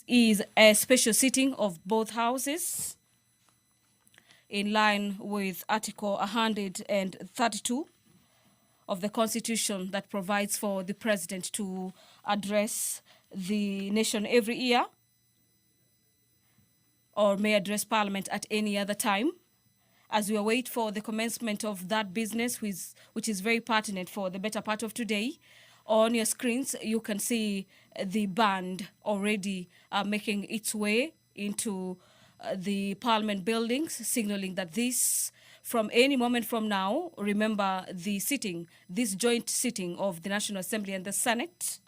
is a special sitting of both houses in line with Article 132 of the Constitution that provides for the President to address the nation every year or may address Parliament at any other time. As we await for the commencement of that business, which is very pertinent for the better part of today, on your screens you can see the band already making its way into the Parliament buildings, signaling that this, from any moment from now, remember this joint sitting of the National Assembly and the Senate,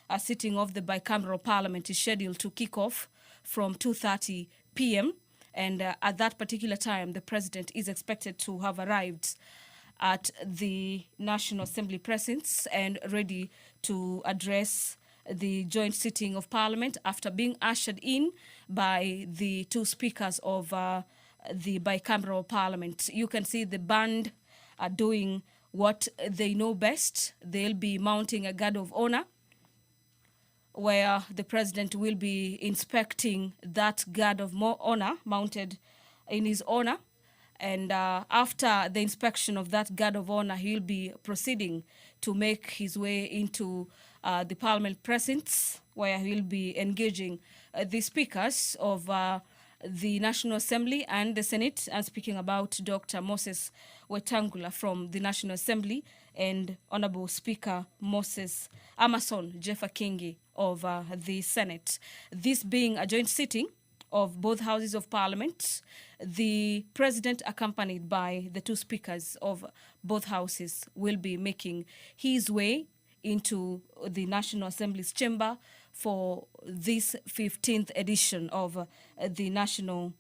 a sitting of the bicameral Parliament is scheduled to kick off from 2:30 p.m. And at that particular time, the President is expected to have arrived at the National Assembly precincts and ready to address the joint sitting of Parliament after being ushered in by the two speakers of the bicameral Parliament. You can see the band are doing what they know best. They'll be mounting a guard of honor, where the President will be inspecting that guard of honor mounted in his honor. And after the inspection of that guard of honor, he'll be proceeding to make his way into the Parliament precincts, where he'll be engaging the speakers of the National Assembly and the Senate. I'm speaking about Dr. Moses Wetangula from the National Assembly and Honorable Speaker Moses Amason Jeffa Kingi of the Senate. This being a joint sitting of both houses of Parliament, the President, accompanied by the two speakers of both houses, will be making his way into the National Assembly's chamber for this 15th edition of the National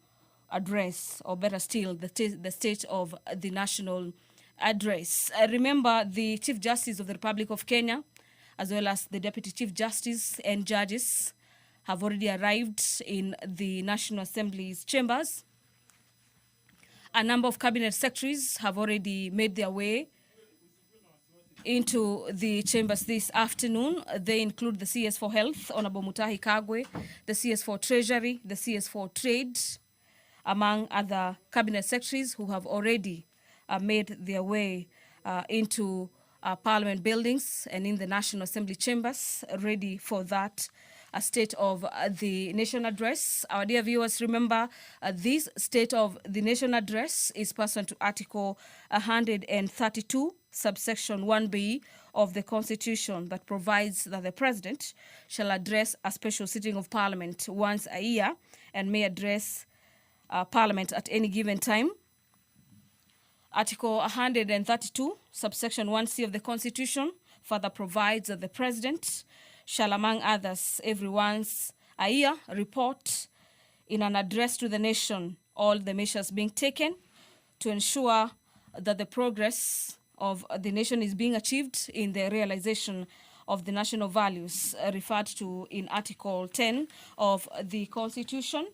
Address, or better still, the State of the National Address. Remember, the Chief Justice of the Republic of Kenya, as well as the Deputy Chief Justice and judges, have already arrived in the National Assembly's chambers. A number of cabinet secretaries have already made their way into the chambers this afternoon. They include the CS for Health, Honorable Mutahi Kagwe, the CS for Treasury, the CS for Trade, among other cabinet secretaries who have already made their way into Parliament buildings and in the National Assembly chambers, ready for that State of the Nation address. Our dear viewers, remember this State of the Nation address is pursuant to Article 132, subsection 1B of the Constitution, that provides that the President shall address a special sitting of Parliament once a year and may address Parliament at any given time. Article 132, subsection 1C of the Constitution further provides that the President shall, among others, every once a year, report in an address to the nation all the measures being taken to ensure that the progress of the nation is being achieved in the realization of the national values referred to in Article 10 of the Constitution.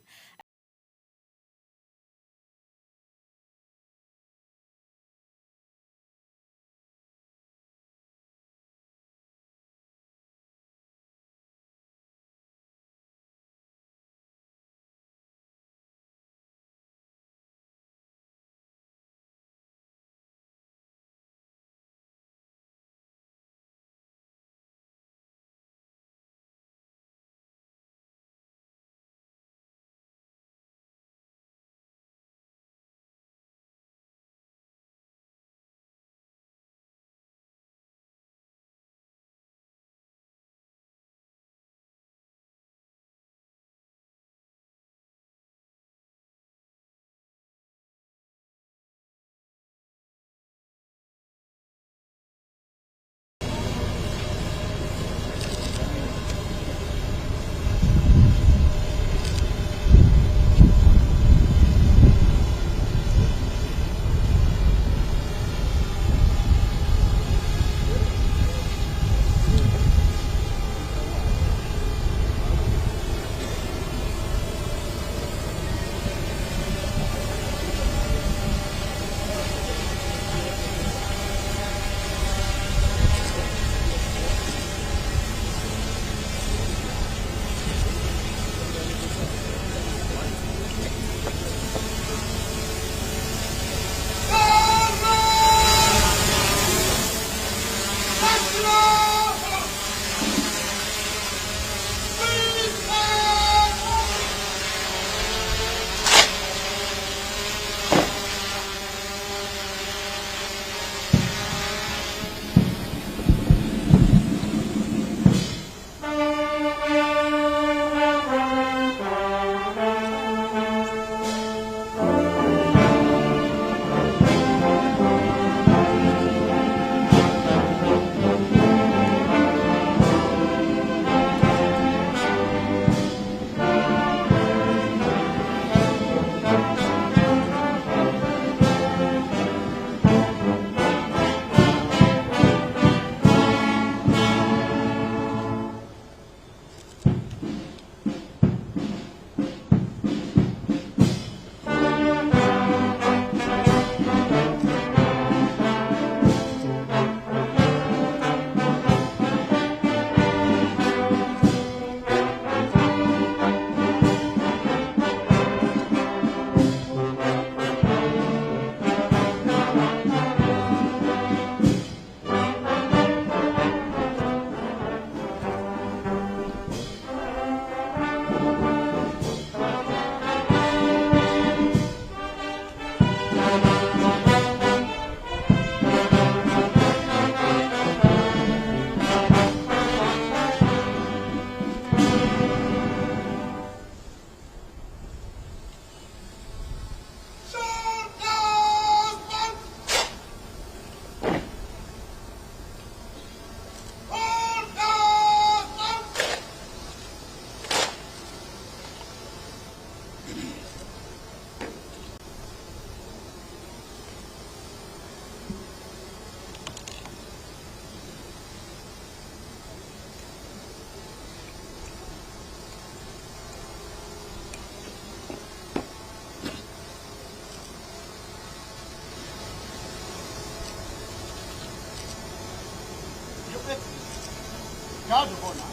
Excellency, guard of honor,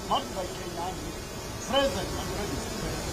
mounted by Kenya Army, present and ready to serve.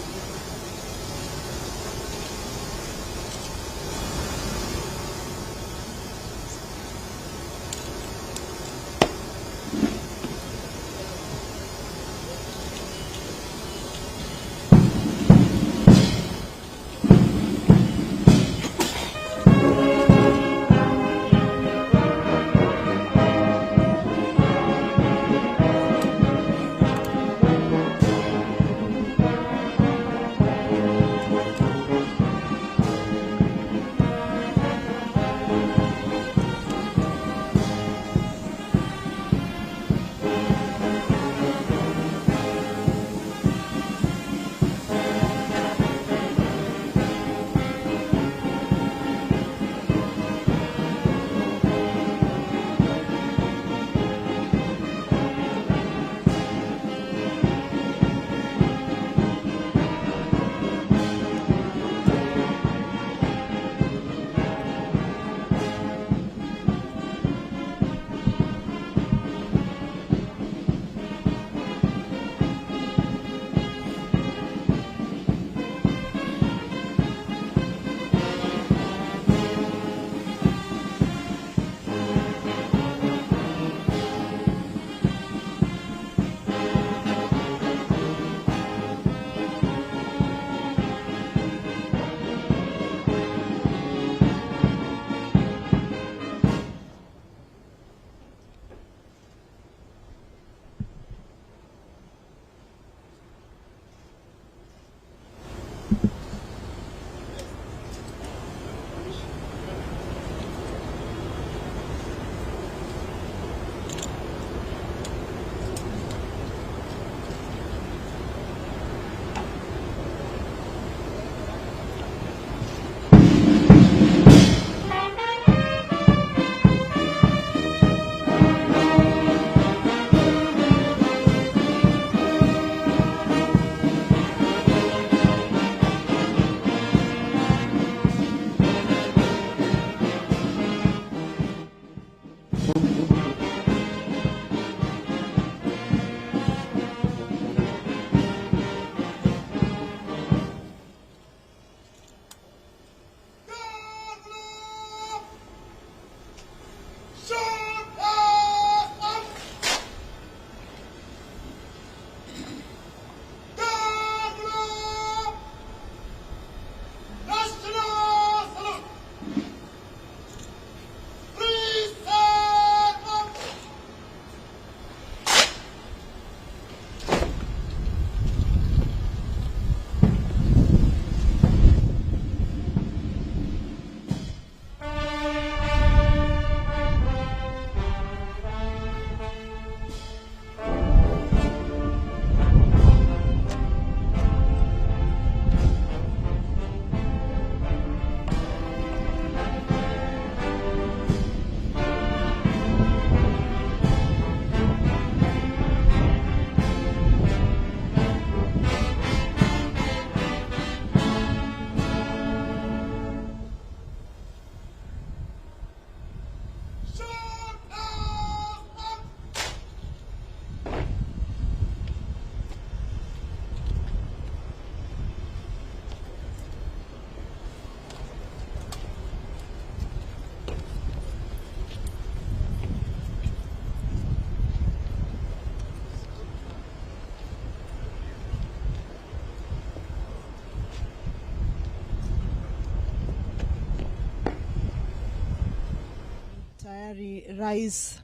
Tayari Rais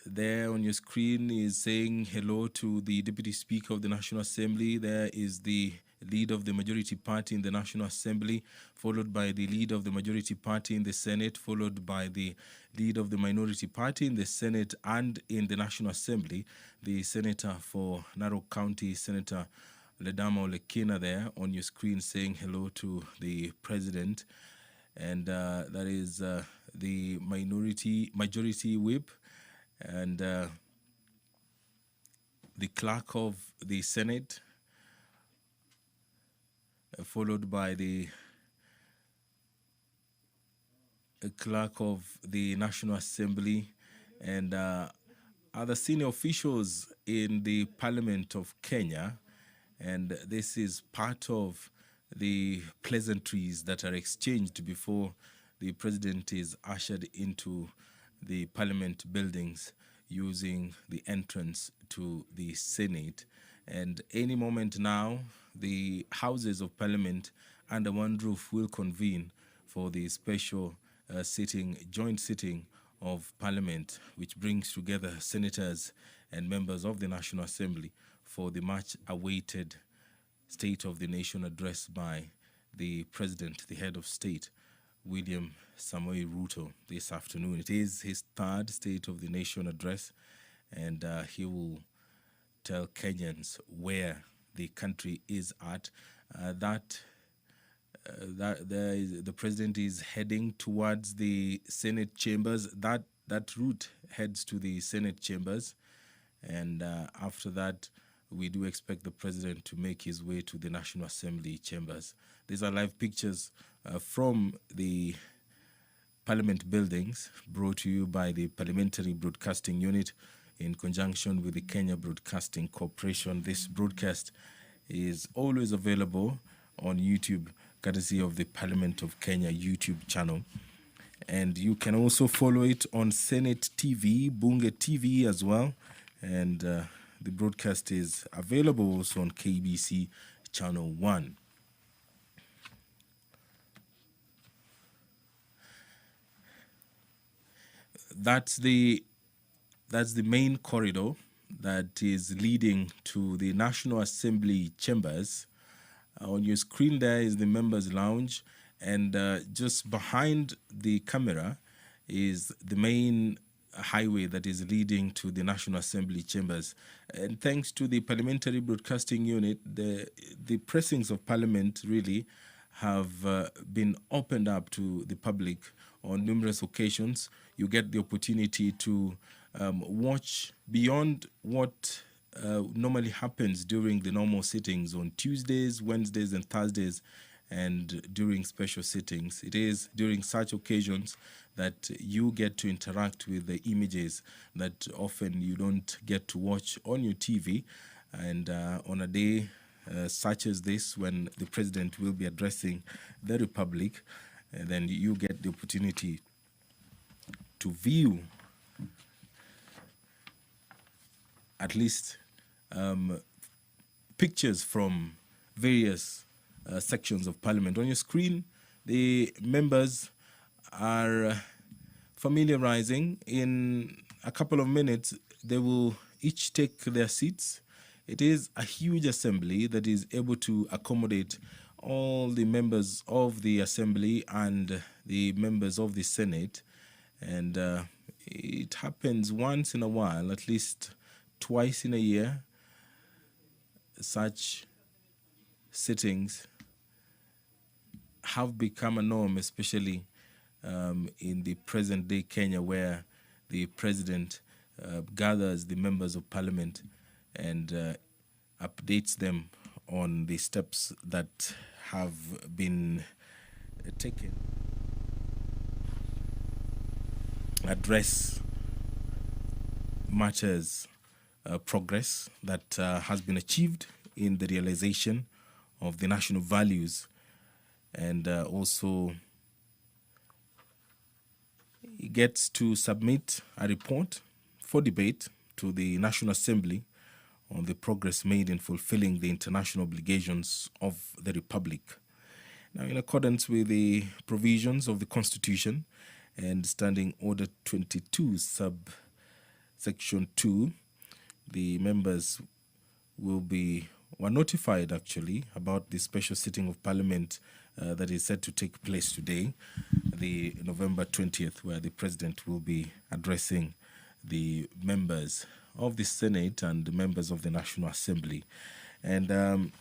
there on your screen is saying hello to the Deputy Speaker of the National Assembly. There is the leader of the Majority Party in the National Assembly, followed by the leader of the Majority Party in the Senate, followed by the leader of the Minority Party in the Senate and in the National Assembly, the Senator for Narok County, Senator Ledama Olekina, there on your screen saying hello to the President. And that is the majority whip, and the clerk of the Senate, followed by the clerk of the National Assembly, and other senior officials in the Parliament of Kenya. And this is part of the pleasantries that are exchanged before the president is ushered into the Parliament buildings using the entrance to the Senate. And any moment now, the Houses of Parliament under one roof will convene for the special joint sitting of Parliament, which brings together senators and members of the National Assembly for the much-awaited State of the Nation address by the President, the head of state, William Samoei Ruto, this afternoon. It is his third State of the Nation address, and he will tell Kenyans where the country is at. The president is heading towards the Senate chambers. That route heads to the Senate chambers, and after that, we do expect the president to make his way to the National Assembly chambers. These are live pictures from the Parliament buildings, brought to you by the Parliamentary Broadcasting Unit in conjunction with the Kenya Broadcasting Corporation. This broadcast is always available on YouTube, courtesy of the Parliament of Kenya YouTube channel. And you can also follow it on Senate TV, Bunge TV as well. And the broadcast is available also on KBC Channel 1. That's the main corridor that is leading to the National Assembly chambers. On your screen there is the members' lounge, and just behind the camera is the main highway that is leading to the National Assembly chambers. And thanks to the Parliamentary Broadcasting Unit, the pressings of Parliament really have been opened up to the public on numerous occasions. You get the opportunity to watch beyond what normally happens during the normal sittings on Tuesdays, Wednesdays, and Thursdays, and during special sittings. It is during such occasions that you get to interact with the images that often you don't get to watch on your TV. And on a day such as this, when the president will be addressing the Republic, then you get the opportunity to view at least pictures from various sections of Parliament. On your screen, the members are familiarizing. In a couple of minutes, they will each take their seats. It is a huge assembly that is able to accommodate all the members of the Assembly and the members of the Senate. And it happens once in a while, at least twice in a year. Such sittings have become a norm, especially in the present-day Kenya, where the president gathers the members of Parliament and updates them on the steps that have been taken. Address matters progress that has been achieved in the realization of the national values, and also he gets to submit a report for debate to the National Assembly on the progress made in fulfilling the international obligations of the Republic. Now, in accordance with the provisions of the Constitution and Standing Order 22, subsection 2, the members were notified actually about the special sitting of Parliament that is set to take place today, the November 20th, where the President will be addressing the members of the Senate and the members of the National Assembly. And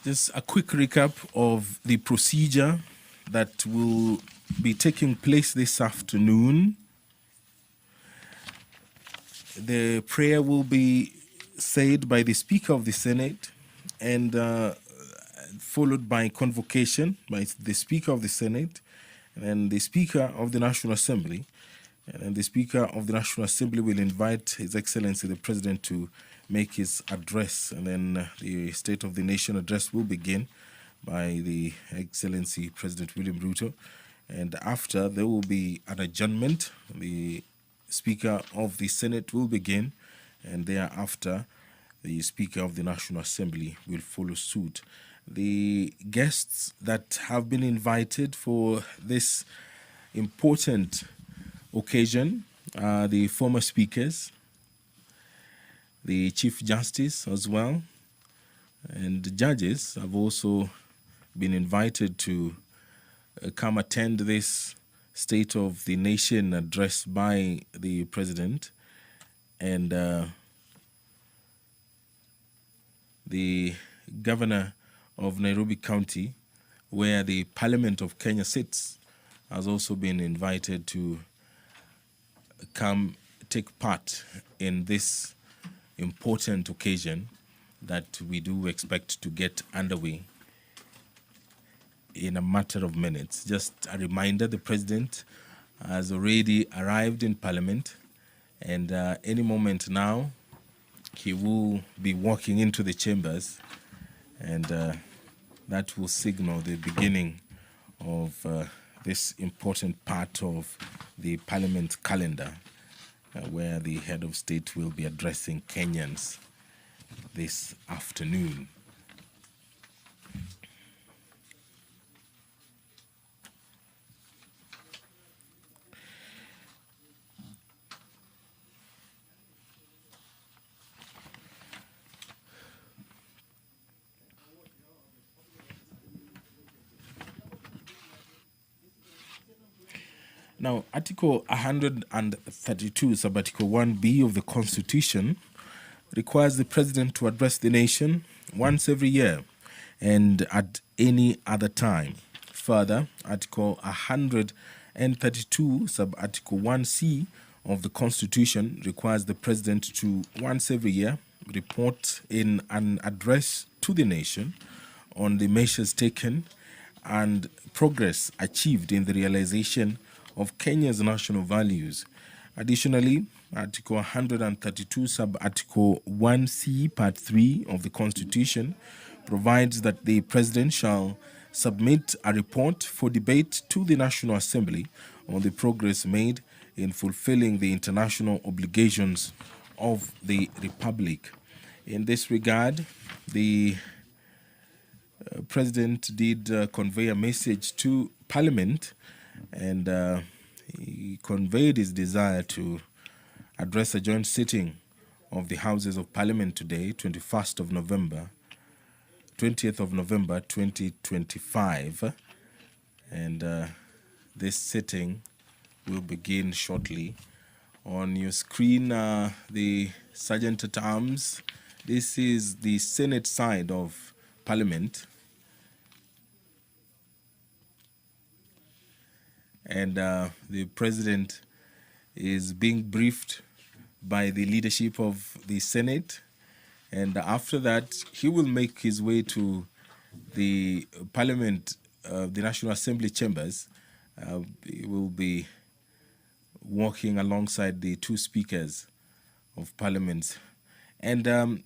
Just a quick recap of the procedure that will be taking place this afternoon. The prayer will be said by the Speaker of the Senate and followed by convocation by the Speaker of the Senate and the Speaker of the National Assembly. And then the Speaker of the National Assembly will invite His Excellency the President to make his address. And then the State of the Nation address will begin by the Excellency President William Ruto. And after, there will be an adjournment. The Speaker of the Senate will begin, and thereafter, the Speaker of the National Assembly will follow suit. The guests that have been invited for this important occasion are the former speakers, the Chief Justice as well, and the judges have also been invited to come attend this State of the Nation address by the President, and the Governor of Nairobi County, where the Parliament of Kenya sits, has also been invited to come take part in this important occasion that we do expect to get underway in a matter of minutes. Just a reminder, the President has already arrived in Parliament, and any moment now he will be walking into the chambers, and that will signal the beginning of this important part of the Parliament calendar, where the head of state will be addressing Kenyans this afternoon. Now, Article 132, Sub-Article 1B of the Constitution requires the President to address the nation once every year and at any other time. Further, Article 132, Sub-Article 1C of the Constitution requires the President to once every year report in an address to the nation on the measures taken and progress achieved in the realization of Kenya's national values. Additionally, Article 132, Sub-Article 1C, Part 3 of the Constitution provides that the President shall submit a report for debate to the National Assembly on the progress made in fulfilling the international obligations of the Republic. In this regard, the President did convey a message to Parliament, and he conveyed his desire to address a joint sitting of the Houses of Parliament today, 20th of November 2025, and this sitting will begin shortly. On your screen, the Sergeant at Arms. This is the Senate side of Parliament. And the President is being briefed by the leadership of the Senate. And after that, he will make his way to the Parliament, the National Assembly chambers. He will be walking alongside the two speakers of Parliament. And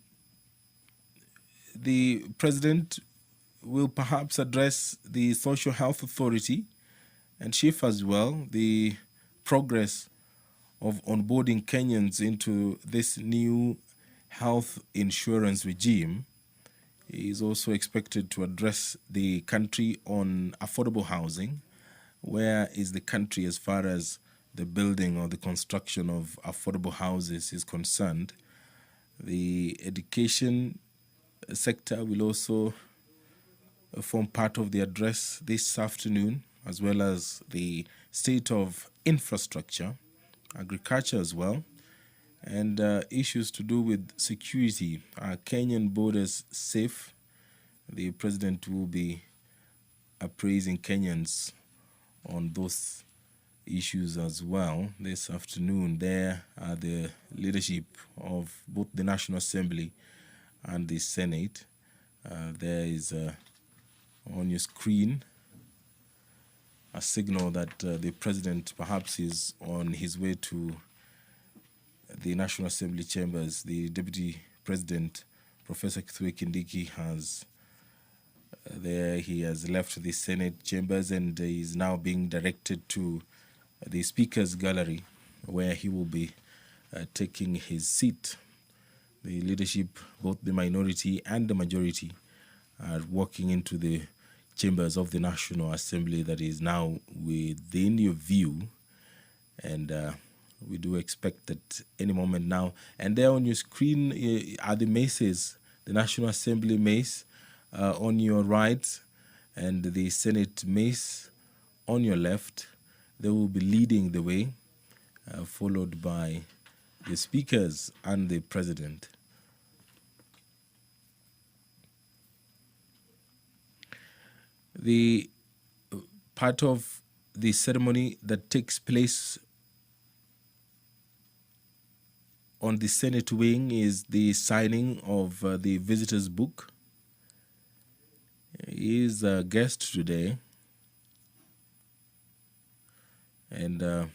the President will perhaps address the Social Health Authority and chief as well, the progress of onboarding Kenyans into this new health insurance regime. He is also expected to address the country on affordable housing. Where is the country as far as the building or the construction of affordable houses is concerned? The education sector will also form part of the address this afternoon, as well as the state of infrastructure, agriculture as well, and issues to do with security. Are Kenyan borders safe? the president will be appraising Kenyans on those issues as well this afternoon. There are the leadership of both the National Assembly and the Senate. There is on your screen a signal that the president perhaps is on his way to the National Assembly chambers. The Deputy President, Professor Kithure Kindiki, has he has left the Senate chambers and is now being directed to the Speaker's Gallery, where he will be taking his seat. The leadership, both the minority and the majority, are walking into the chambers of the National Assembly that is now within your view. And we do expect that any moment now. And there on your screen are the maces, the National Assembly mace on your right and the Senate mace on your left. They will be leading the way, followed by the speakers and the president. The part of the ceremony that takes place on the Senate wing is the signing of the visitor's book. He is a guest today, and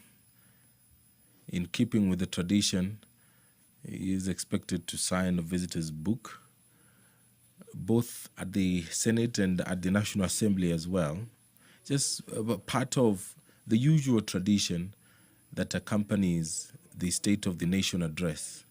in keeping with the tradition, he is expected to sign a visitor's book, both at the Senate and at the National Assembly as well. Just part of the usual tradition that accompanies the State of the Nation address.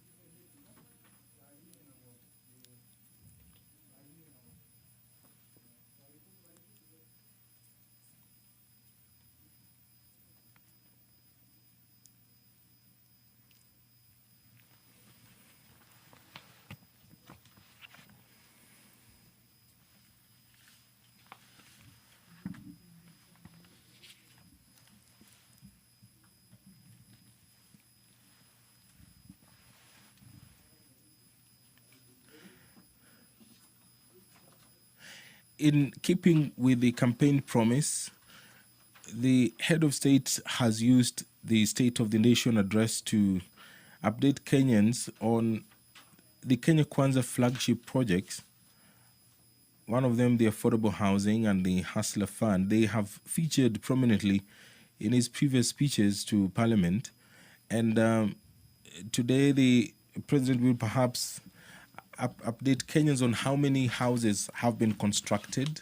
In keeping with the campaign promise, the head of state has used the State of the Nation address to update Kenyans on the Kenya Kwanza flagship projects. One of them, the affordable housing and the Hustler Fund. They have featured prominently in his previous speeches to Parliament. And today the president will perhaps update Kenyans on how many houses have been constructed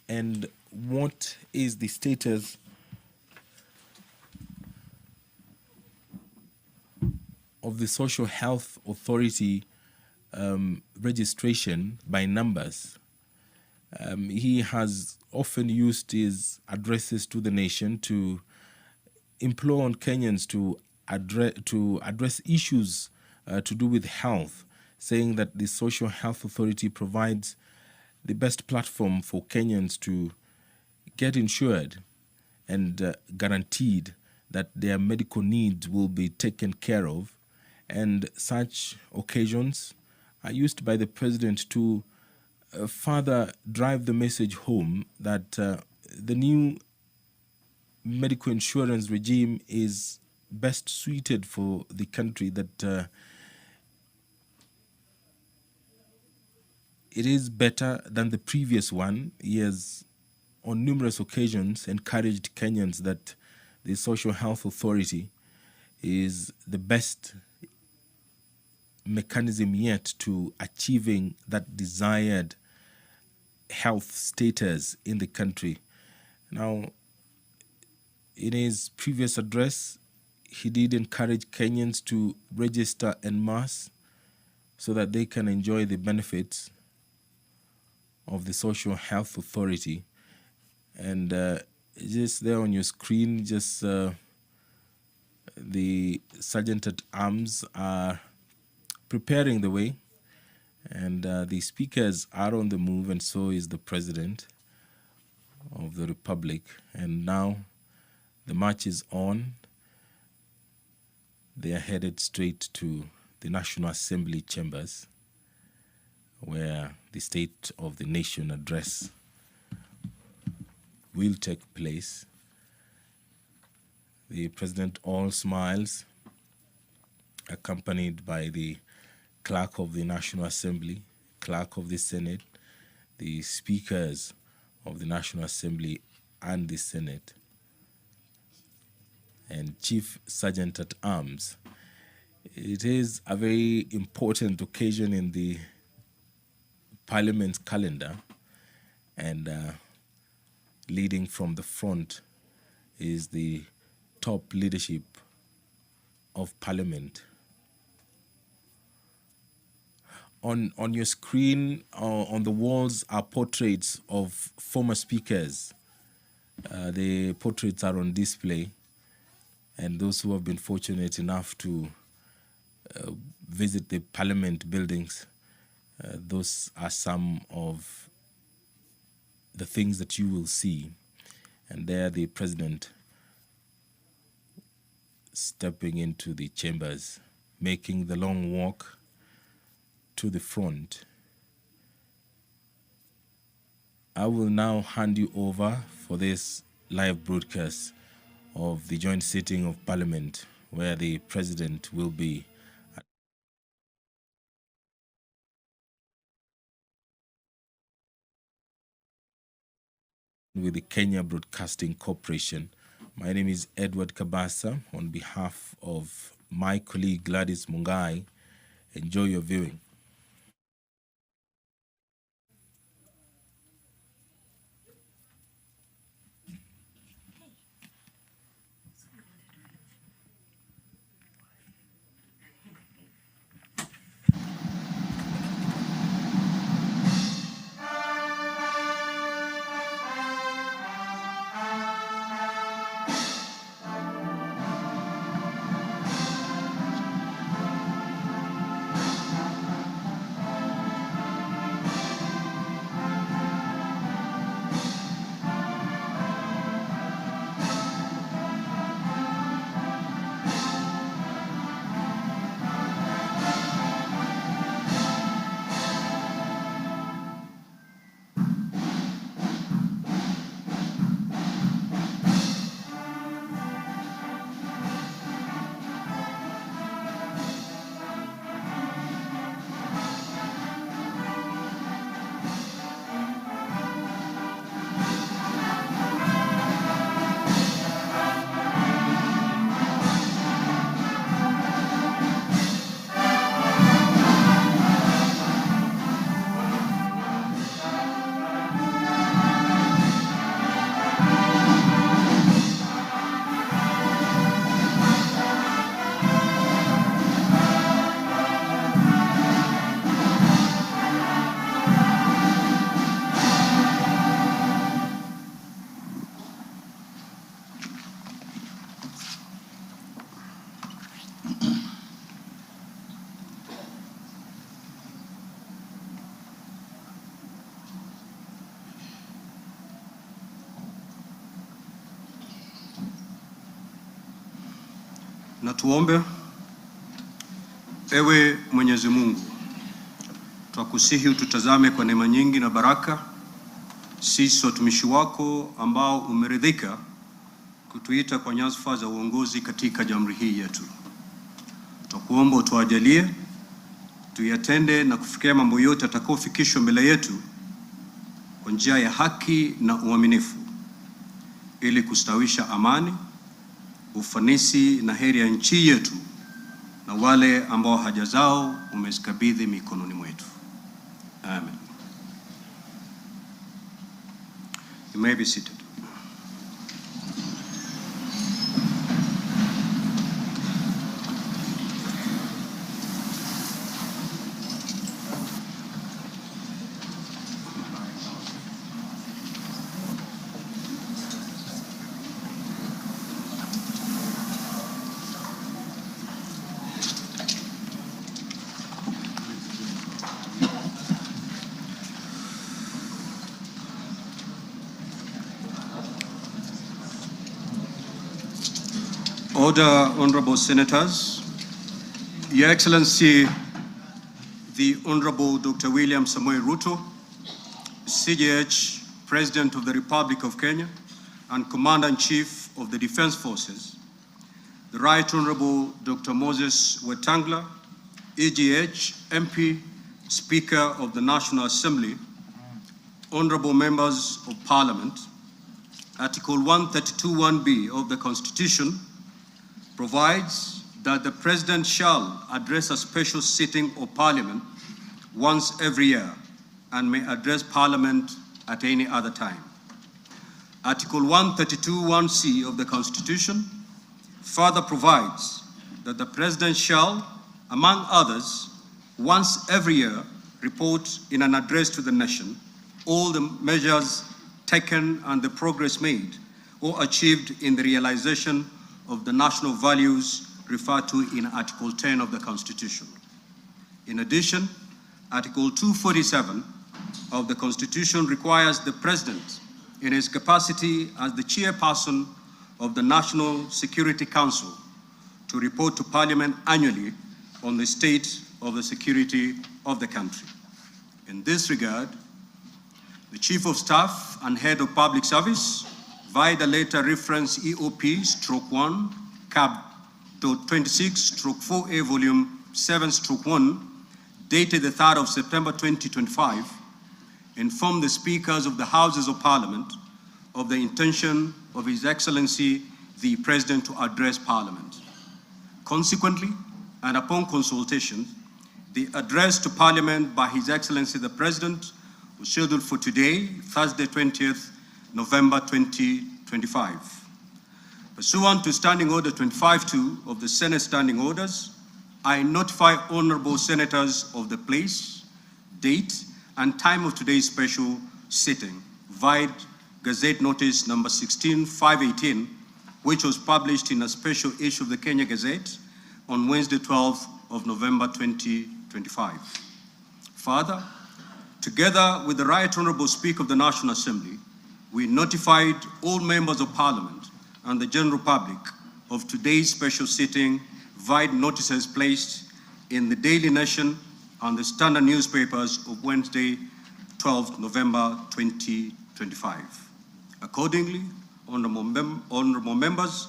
and what is the status of the Social Health Authority registration by numbers. He has often used his addresses to the nation to implore on Kenyans to address issues to do with health, saying that the Social Health Authority provides the best platform for Kenyans to get insured and guaranteed that their medical needs will be taken care of. And such occasions are used by the president to further drive the message home that the new medical insurance regime is best suited for the country, that it is better than the previous one. He has on numerous occasions encouraged Kenyans that the Social Health Authority is the best mechanism yet to achieving that desired health status in the country. Now, in his previous address, he did encourage Kenyans to register en masse so that they can enjoy the benefits of the Social Health Authority. And just there on your screen, just the Sergeant at Arms are preparing the way, and the speakers are on the move, and so is the President of the Republic. And now the march is on. They are headed straight to the National Assembly chambers, where the State of the Nation address will take place. The President all smiles, accompanied by the Clerk of the National Assembly, Clerk of the Senate, the Speakers of the National Assembly and the Senate, and Chief Sergeant at Arms. It is a very important occasion in the Parliament's calendar, and leading from the front is the top leadership of Parliament. On your screen, on the walls, are portraits of former speakers. The portraits are on display, and those who have been fortunate enough to visit the Parliament buildings, those are some of the things that you will see. And there the President stepping into the chambers, making the long walk to the front. I will now hand you over for this live broadcast of the joint sitting of Parliament, where the President will be with the Kenya Broadcasting Corporation. My name is Edward Kabasa. On behalf of my colleague Gladys Mungai, enjoy your viewing. Na tuombe. Ewe Mwenyezi Mungu, twakusihi ututazame kwa neema nyingi na baraka, sisi watumishi wako ambao umeridhika kutuita kwa nyadhifa za uongozi katika jamhuri hii yetu. Twakuomba utuajalie tuyatende na kufikia mambo yote yatakayofikishwa mbele yetu kwa njia ya haki na uaminifu, ili kustawisha amani, ufanisi na heri ya nchi yetu na wale ambao haja zao umezikabidhi mikononi mwetu. Amen. You may be seated. Order, honorable senators. Your Excellency, the the Honorable Dr. William Samoei Ruto, CJH, President of the Republic of Kenya, and Commander-in-Chief of the Defense Forces, the Right Honorable Dr. Moses Wetangula, EGH, MP, Speaker of the National Assembly, Honorable Members of Parliament, Article 132(1)(b) of the Constitution provides that the President shall address a special sitting of Parliament once every year and may address Parliament at any other time. Article 132(1)(c) of the Constitution further provides that the President shall, among others, once every year report in an address to the nation all the measures taken and the progress made or achieved in the realization of the national values referred to in Article 10 of the Constitution. In addition, Article 247 of the Constitution requires the President, in his capacity as the chairperson of the National Security Council, to report to Parliament annually on the state of the security of the country. In this regard, the Chief of Staff and Head of Public Service, via the letter reference EOP/1 CAB.26/4A Volume 7/1, dated the 3rd of September 2025, informed the Speakers of the Houses of Parliament of the intention of His Excellency the President to address Parliament. Consequently, and upon consultation, the address to Parliament by His Excellency the President was scheduled for today, Thursday, 20th November 2025. Pursuant to Standing Order 25(2) of the Senate Standing Orders, I notify honorable senators of the place, date, and time of today's special sitting via Gazette Notice number 16/518, which was published in a special issue of the Kenya Gazette on Wednesday, 12th of November 2025. Further, together with the Right Honorable Speaker of the National Assembly, we notified all members of Parliament and the general public of today's special sitting via notices placed in the Daily Nation and the Standard newspapers of Wednesday, 12th November 2025. Accordingly, honorable members,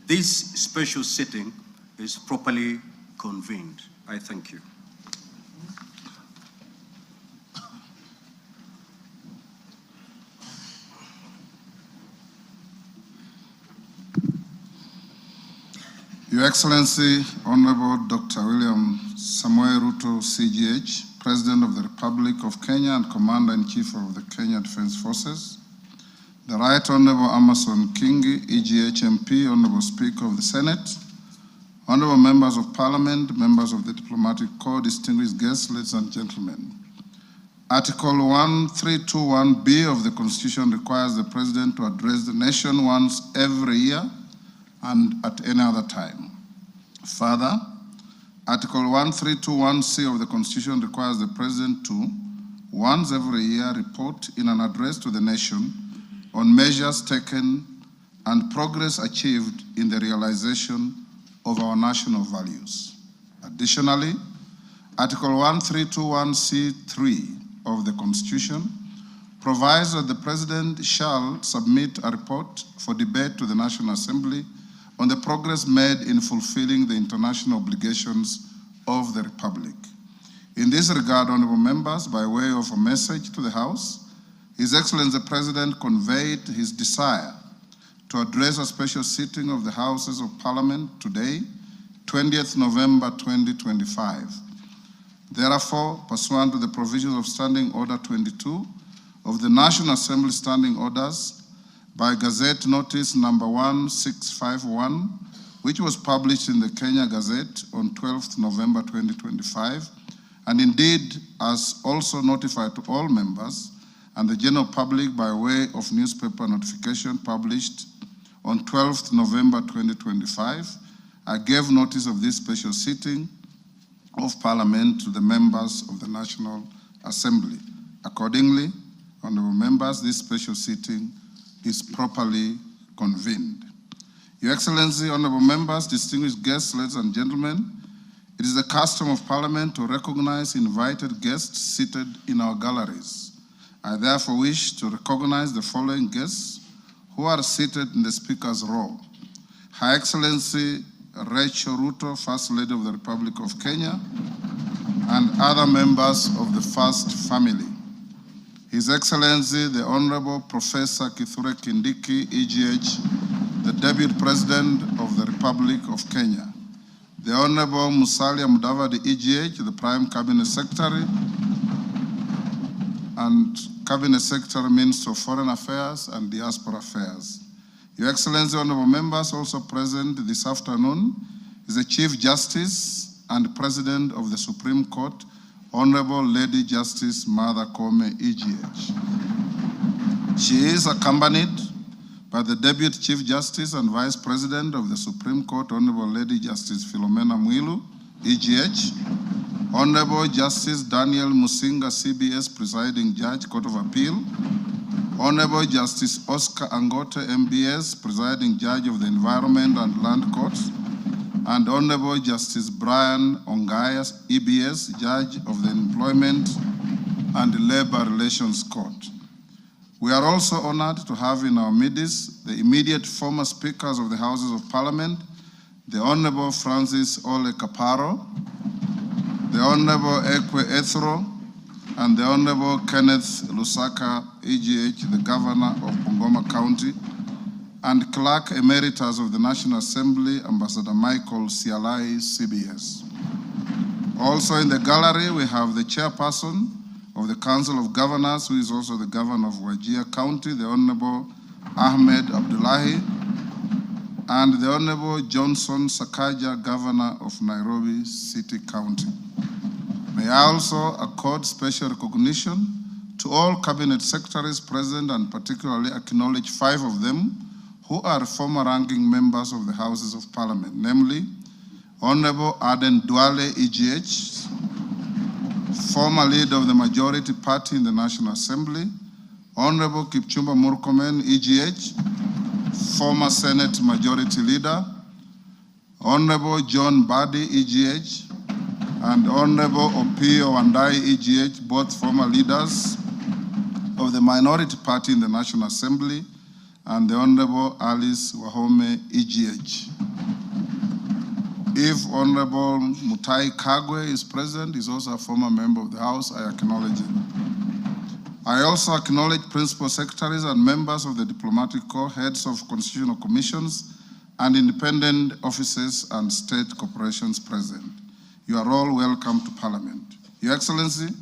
this special sitting is properly convened. I thank you. Your Excellency, Honorable Dr. William Samoei Ruto, CGH, President of the Republic of Kenya and Commander-in-Chief of the Kenya Defense Forces, the Right Honorable Amason Kingi, EGH MP, Honorable Speaker of the Senate, Honorable Members of Parliament, members of the Diplomatic Corps, distinguished guests, ladies and gentlemen. Article 1321(b) of the Constitution requires the President to address the nation once every year and at any other time. Further, Article 1321(c) of the Constitution requires the President to, once every year, report in an address to the nation on measures taken and progress achieved in the realization of our national values. Additionally, Article 1321(c)(3) of the Constitution provides that the President shall submit a report for debate to the National Assembly on the progress made in fulfilling the international obligations of the Republic. In this regard, honorable members, by way of a message to the House, His Excellency the President conveyed his desire to address a special sitting of the Houses of Parliament today, 20th November 2025. Therefore, pursuant to the provisions of Standing Order 22 of the National Assembly Standing Orders, by Gazette Notice number 1651, which was published in the Kenya Gazette on 12th November 2025, and indeed as also notified to all members and the general public by way of newspaper notification published on 12th November 2025, I gave notice of this special sitting of Parliament to the members of the National Assembly. Accordingly, honorable members, this special sitting is properly convened. Your Excellency, honorable members, distinguished guests, ladies and gentlemen, It is the custom of Parliament to recognize invited guests seated in our galleries. I therefore wish to recognize the following guests who are seated in the Speaker's row. Her Excellency Rachel Ruto, First Lady of the Republic of Kenya, and other members of the First Family. His Excellency, the Honorable Professor Kithure Kindiki, EGH, the Deputy President of the Republic of Kenya. The Honorable Musalia Mudavadi, EGH, the Prime Cabinet Secretary, and Cabinet Secretary, Minister of Foreign Affairs and Diaspora Affairs. Your Excellency, honorable members, also present this afternoon is the Chief Justice and President of the Supreme Court, Honorable Lady Justice Martha Koome, EGH. She is accompanied by the Deputy Chief Justice and Vice President of the Supreme Court, Honorable Lady Justice Philomena Mwilu, EGH, Honorable Justice Daniel Musinga, CBS Presiding Judge, Court of Appeal, Honorable Justice Oscar Angote, MBS, Presiding Judge of the Environment and Land Court, and Honorable Justice Brian Ongaya, EBS, Judge of the Employment and Labor Relations Court. We are also honored to have in our midst the immediate former Speakers of the Houses of Parliament, the Honorable Francis Ole Kaparo, the Honorable Ekwe Ethro, and the Honorable Kenneth Lusaka, EGH, the Governor of Bungoma County, and Clerk Emeritus of the National Assembly, Ambassador Michael Sialai, CBS. Also in the gallery, we have the Chairperson of the Council of Governors, who is also the Governor of Wajir County, the Honorable Ahmed Abdullahi, and the Honorable Johnson Sakaja, Governor of Nairobi City County. May I also accord special recognition to all Cabinet Secretaries present and particularly acknowledge 5 of them who are former ranking members of the Houses of Parliament, namely Honorable Aden Duale, EGH, former leader of the majority party in the National Assembly, Honorable Kipchumba Murkomen, EGH, former Senate Majority Leader, Honorable John Badi, EGH, and Honorable Opio Wandai, EGH, both former leaders of the minority party in the National Assembly, and the Honorable Alice Wahome, EGH. If Honorable Mutai Kagwe is present, he's also a former member of the House, I acknowledge him. I also acknowledge Principal Secretaries and members of the Diplomatic Corps, heads of constitutional commissions, and independent offices and state corporations present. You are all welcome to Parliament. Your Excellency,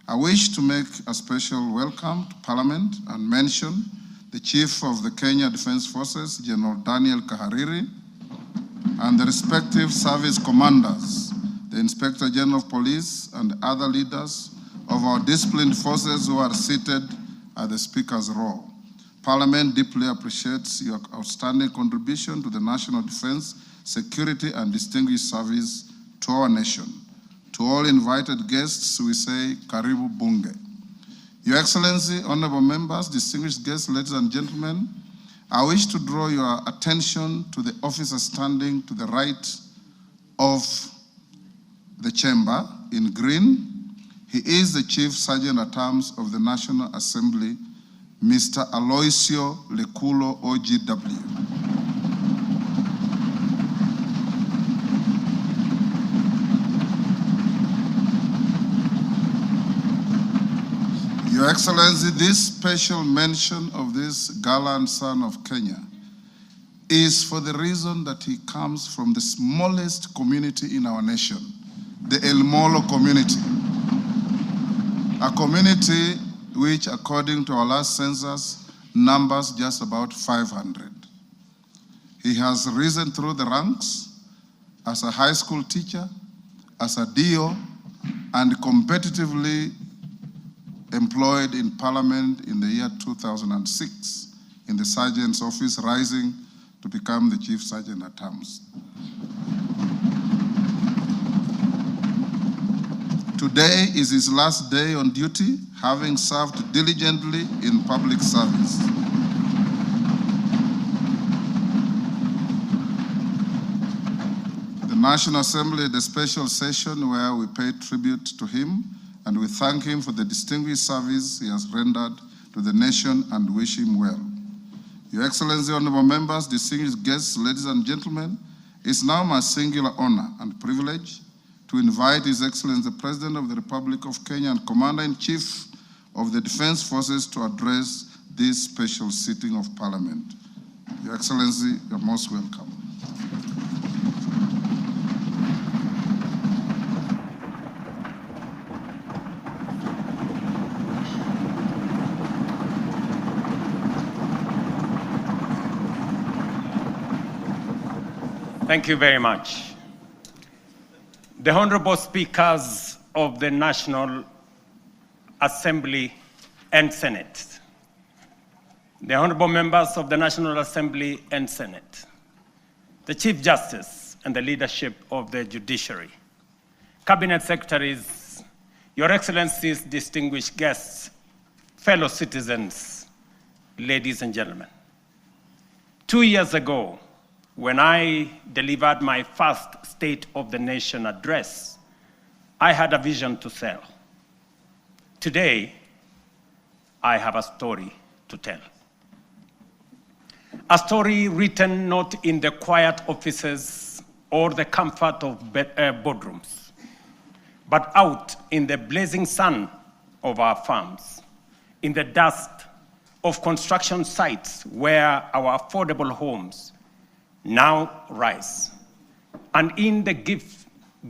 I wish to make a special welcome to Parliament and mention the Chief of the Kenya Defense Forces, General Daniel Kahariri, and the respective service commanders, the Inspector General of Police, and other leaders of our disciplined forces who are seated at the Speaker's row. Parliament deeply appreciates your outstanding contribution to the national defense, security, and distinguished service to our nation. To all invited guests, we say, Karibu Bunge. Your Excellency, honorable members, distinguished guests, ladies and gentlemen, I wish to draw your attention to the officer standing to the right of the chamber in green. He is the Chief Sergeant at Arms of the National Assembly, Mr. Aloisio Lekulo, OGW. Your Excellency, this special mention of this gallant son of Kenya is for the reason that he comes from the smallest community in our nation, the El Molo community, a community which, according to our last census, numbers just about 500. He has risen through the ranks as a high school teacher, as a DO, and competitively employed in Parliament in the year 2006 in the Sergeant's office, rising to become the Chief Sergeant at Arms. Today is his last day on duty, having served diligently in public service. The National Assembly, the special session where we pay tribute to him and we thank him for the distinguished service he has rendered to the nation and wish him well. Your Excellency, honorable members, distinguished guests, ladies and gentlemen, it's now my singular honor and privilege to invite His Excellency, the President of the Republic of Kenya and Commander-in-Chief of the Defense Forces to address this special sitting of Parliament. Your Excellency, you're most welcome. Thank you very much. The Honorable Speakers of the National Assembly and Senate, the Honorable Members of the National Assembly and Senate, the Chief Justice and the leadership of the Judiciary, Cabinet Secretaries, Your Excellencies, distinguished guests, fellow citizens, ladies and gentlemen. 2 years ago, when I delivered my first State of the Nation address, I had a vision to sell. Today, I have a story to tell. A story written not in the quiet offices or the comfort of boardrooms, but out in the blazing sun of our farms, in the dust of construction sites where our affordable homes now rise, and in the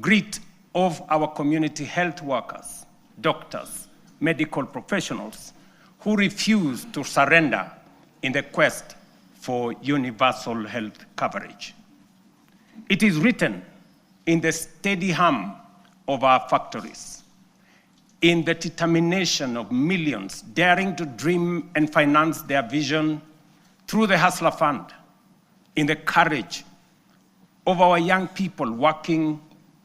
grit of our community health workers, doctors, medical professionals who refuse to surrender in the quest for universal health coverage. It is written in the steady hum of our factories, in the determination of millions daring to dream and finance their vision through the Hustler Fund, in the courage of our young people working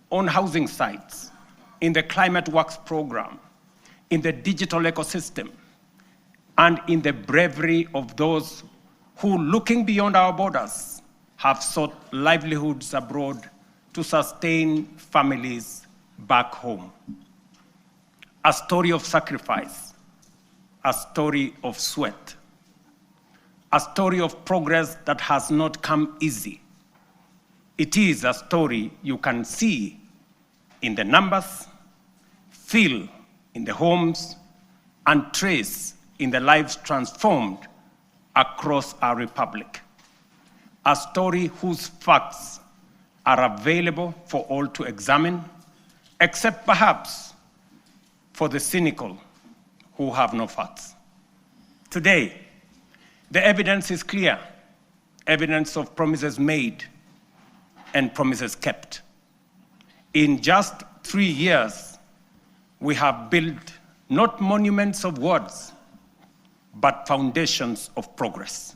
on housing sites, in the Climate Works program, in the digital ecosystem, and in the bravery of those who, looking beyond our borders, have sought livelihoods abroad to sustain families back home. A story of sacrifice, a story of sweat, a story of progress that has not come easy. It is a story you can see in the numbers, feel in the homes, and trace in the lives transformed across our republic. A story whose facts are available for all to examine, except perhaps for the cynical who have no facts. Today, the evidence is clear, evidence of promises made and promises kept. In just 3 years, we have built not monuments of words, but foundations of progress.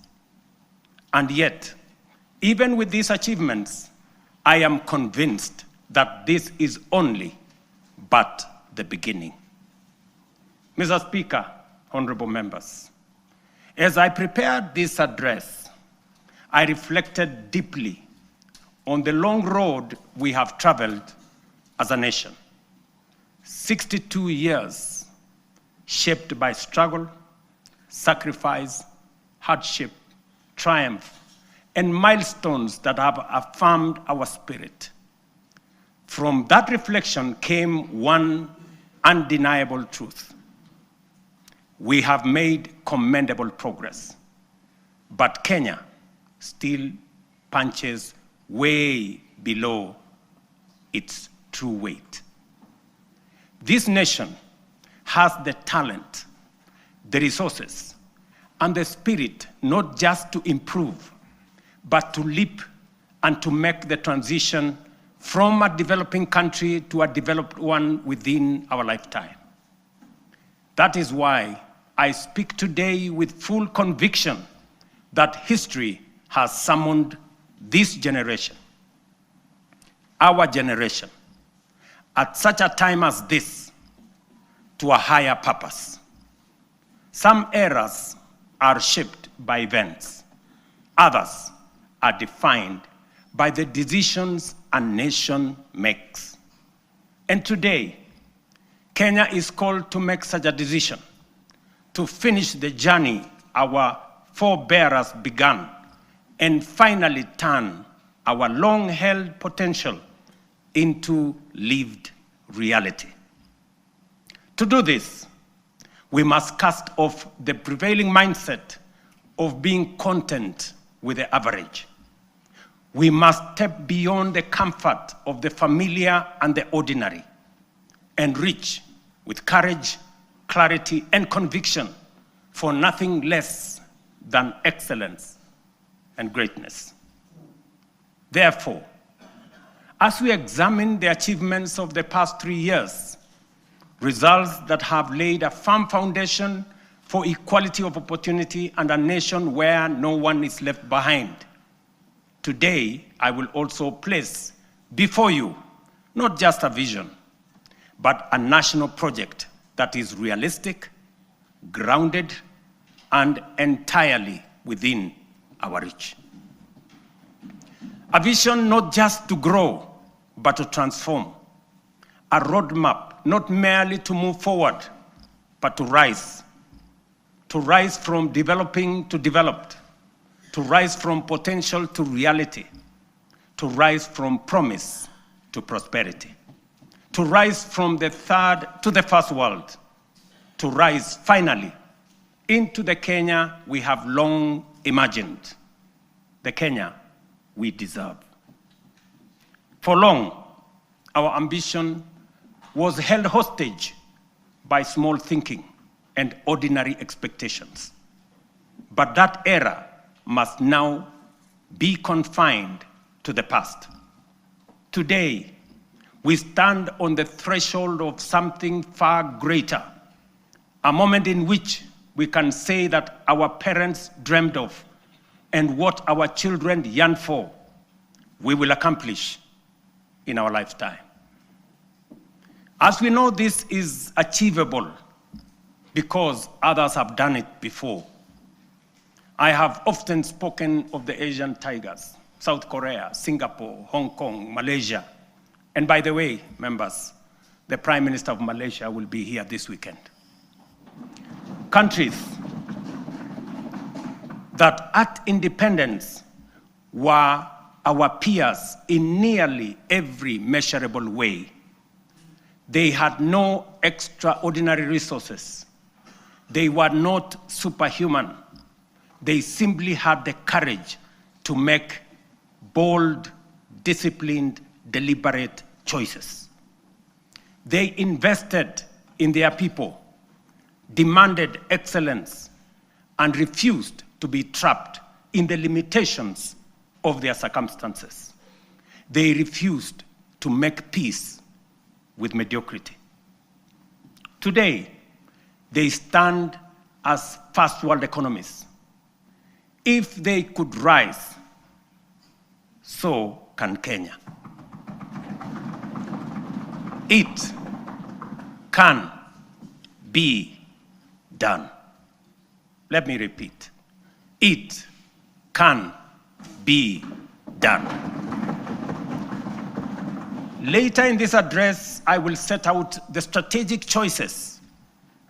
And yet, even with these achievements, I am convinced that this is only but the beginning. Mr. Speaker, honorable members, as I prepared this address, I reflected deeply on the long road we have traveled as a nation. 62 years shaped by struggle, sacrifice, hardship, triumph, and milestones that have affirmed our spirit. From that reflection came one undeniable truth. We have made commendable progress, but Kenya still punches way below its true weight. This nation has the talent, the resources, and the spirit not just to improve, but to leap and to make the transition from a developing country to a developed one within our lifetime. That is why I speak today with full conviction that history has summoned this generation, our generation, at such a time as this, to a higher purpose. Some eras are shaped by events. Others are defined by the decisions a nation makes. And today, Kenya is called to make such a decision, to finish the journey our forebears began, and finally turn our long-held potential into lived reality. To do this, we must cast off the prevailing mindset of being content with the average. We must step beyond the comfort of the familiar and the ordinary and reach with courage, clarity, and conviction for nothing less than excellence and greatness. Therefore, as we examine the achievements of the past 3 years, results that have laid a firm foundation for equality of opportunity and a nation where no one is left behind, today I will also place before you not just a vision, but a national project that is realistic, grounded, and entirely within our reach. A vision not just to grow, but to transform. A roadmap not merely to move forward, but to rise from developing to developed, to rise from potential to reality, to rise from promise to prosperity, to rise from the third to the first world, to rise finally into the Kenya we have long imagined, the Kenya we deserve. For long, our ambition was held hostage by small thinking and ordinary expectations. But that era must now be confined to the past. Today, we stand on the threshold of something far greater, a moment in which we can say that our parents dreamed of and what our children yearn for, we will accomplish in our lifetime. As we know, this is achievable because others have done it before. I have often spoken of the Asian tigers, South Korea, Singapore, Hong Kong, Malaysia. And by the way, members, the Prime Minister of Malaysia will be here this weekend. Countries that at independence were our peers in nearly every measurable way. They had no extraordinary resources. They were not superhuman. They simply had the courage to make bold, disciplined, deliberate choices. They invested in their people, demanded excellence, and refused to be trapped in the limitations of their circumstances. They refused to make peace with mediocrity. Today, they stand as first world economies. If they could rise, so can Kenya. It can be done. Let me repeat. It can be done. Later in this address, I will set out the strategic choices,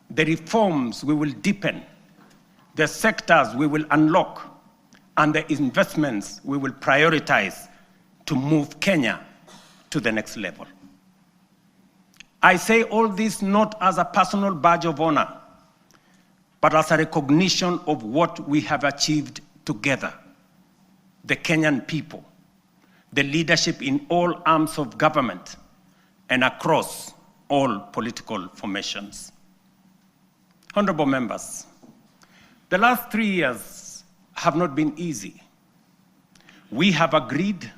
the reforms we will deepen, the sectors we will unlock, and the investments we will prioritize to move Kenya to the next level. I say all this not as a personal badge of honor, but as a recognition of what we have achieved together, the Kenyan people, the leadership in all arms of government, and across all political formations. Honorable members, the last 3 years have not been easy. We have agreed,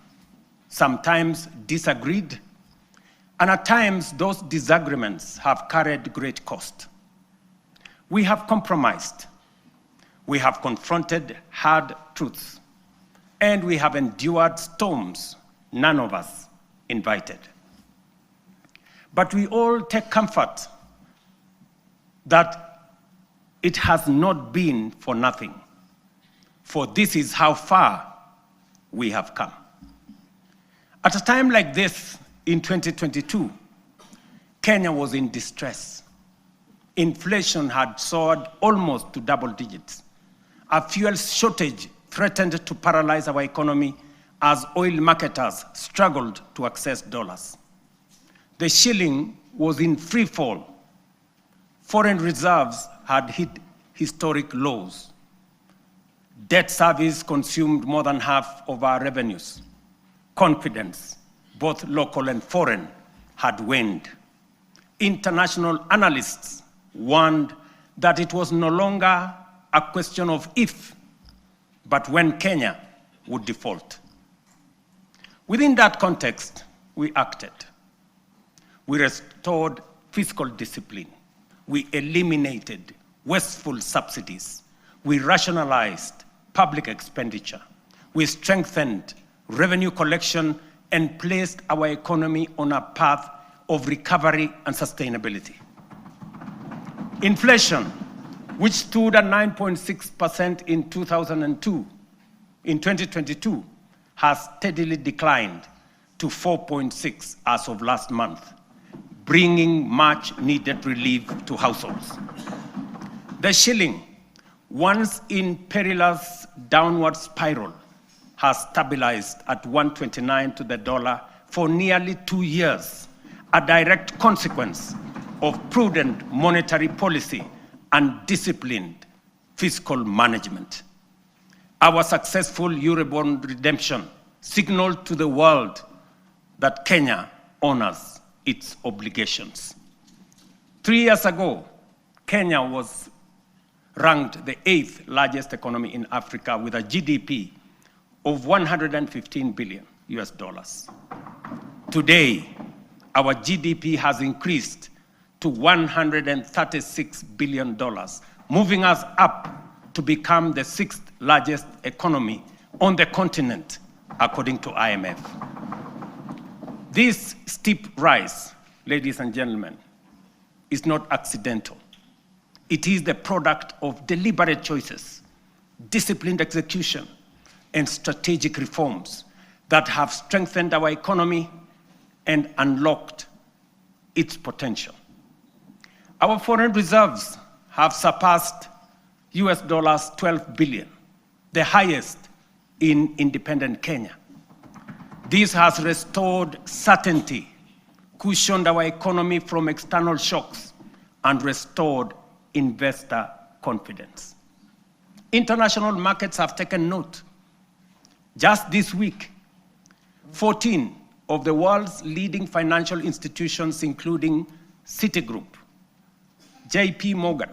sometimes disagreed, and at times those disagreements have carried great cost. We have compromised, we have confronted hard truths, and we have endured storms none of us invited. But we all take comfort that it has not been for nothing, for this is how far we have come. At a time like this, in 2022, Kenya was in distress. Inflation had soared almost to double digits. A fuel shortage threatened to paralyze our economy as oil marketers struggled to access dollars. The shilling was in free fall. Foreign reserves had hit historic lows. Debt service consumed more than half of our revenues. Confidence, both local and foreign, had waned. International analysts warned that it was no longer a question of if, but when Kenya would default. Within that context, we acted. We restored fiscal discipline. We eliminated wasteful subsidies. We rationalized public expenditure. We strengthened revenue collection and placed our economy on a path of recovery and sustainability. Inflation, which stood at 9.6% in 2002, in 2022, has steadily declined to 4.6% as of last month, bringing much needed relief to households. The shilling, once in perilous downward spiral, has stabilized at 129 to the dollar for nearly 2 years, a direct consequence of prudent monetary policy and disciplined fiscal management. Our successful Eurobond redemption signaled to the world that Kenya honors its obligations. 3 years ago, Kenya was ranked the 8th largest economy in Africa with a GDP of 115 billion US dollars. Today, our GDP has increased to $136 billion, moving us up to become the 6th largest economy on the continent, according to IMF. This steep rise, ladies and gentlemen, is not accidental. It is the product of deliberate choices, disciplined execution, and strategic reforms that have strengthened our economy and unlocked its potential. Our foreign reserves have surpassed US dollars 12 billion, the highest in independent Kenya. This has restored certainty, cushioned our economy from external shocks, and restored investor confidence. International markets have taken note. Just this week, 14 of the world's leading financial institutions, including Citigroup, JP Morgan,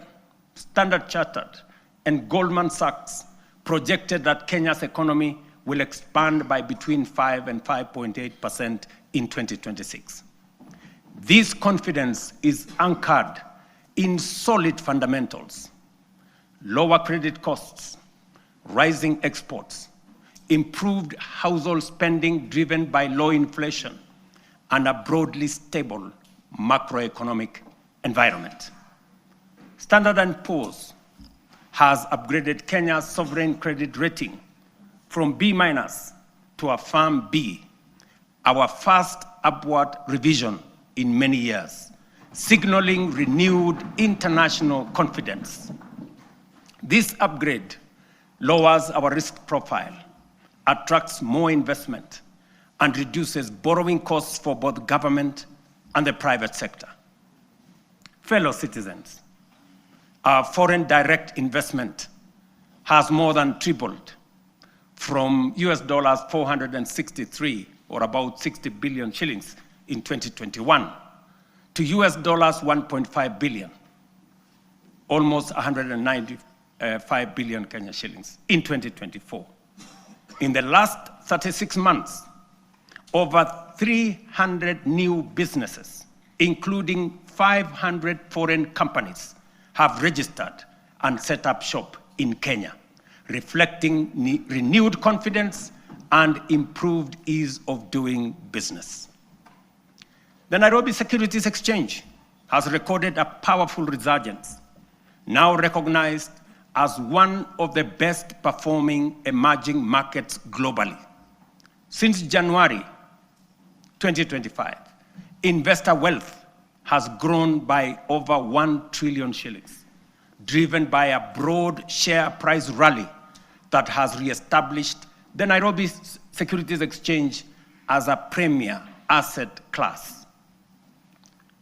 Standard Chartered, and Goldman Sachs, projected that Kenya's economy will expand by between 5 and 5.8% in 2026. This confidence is anchored in solid fundamentals: lower credit costs, rising exports, improved household spending driven by low inflation, and a broadly stable macroeconomic environment. Standard & Poor's has upgraded Kenya's sovereign credit rating from B- to a firm B, our first upward revision in many years, signaling renewed international confidence. This upgrade lowers our risk profile, attracts more investment, and reduces borrowing costs for both government and the private sector. Fellow citizens, our foreign direct investment has more than tripled from US dollars 463, or about 60 billion shillings in 2021, to US dollars 1.5 billion, almost 195 billion Kenya shillings in 2024. In the last 36 months, over 300 new businesses, including 500 foreign companies, have registered and set up shop in Kenya, reflecting renewed confidence and improved ease of doing business. The Nairobi Securities Exchange has recorded a powerful resurgence, now recognized as one of the best performing emerging markets globally. Since January 2025, investor wealth has grown by over 1 trillion shillings, driven by a broad share price rally that has re-established the Nairobi Securities Exchange as a premier asset class.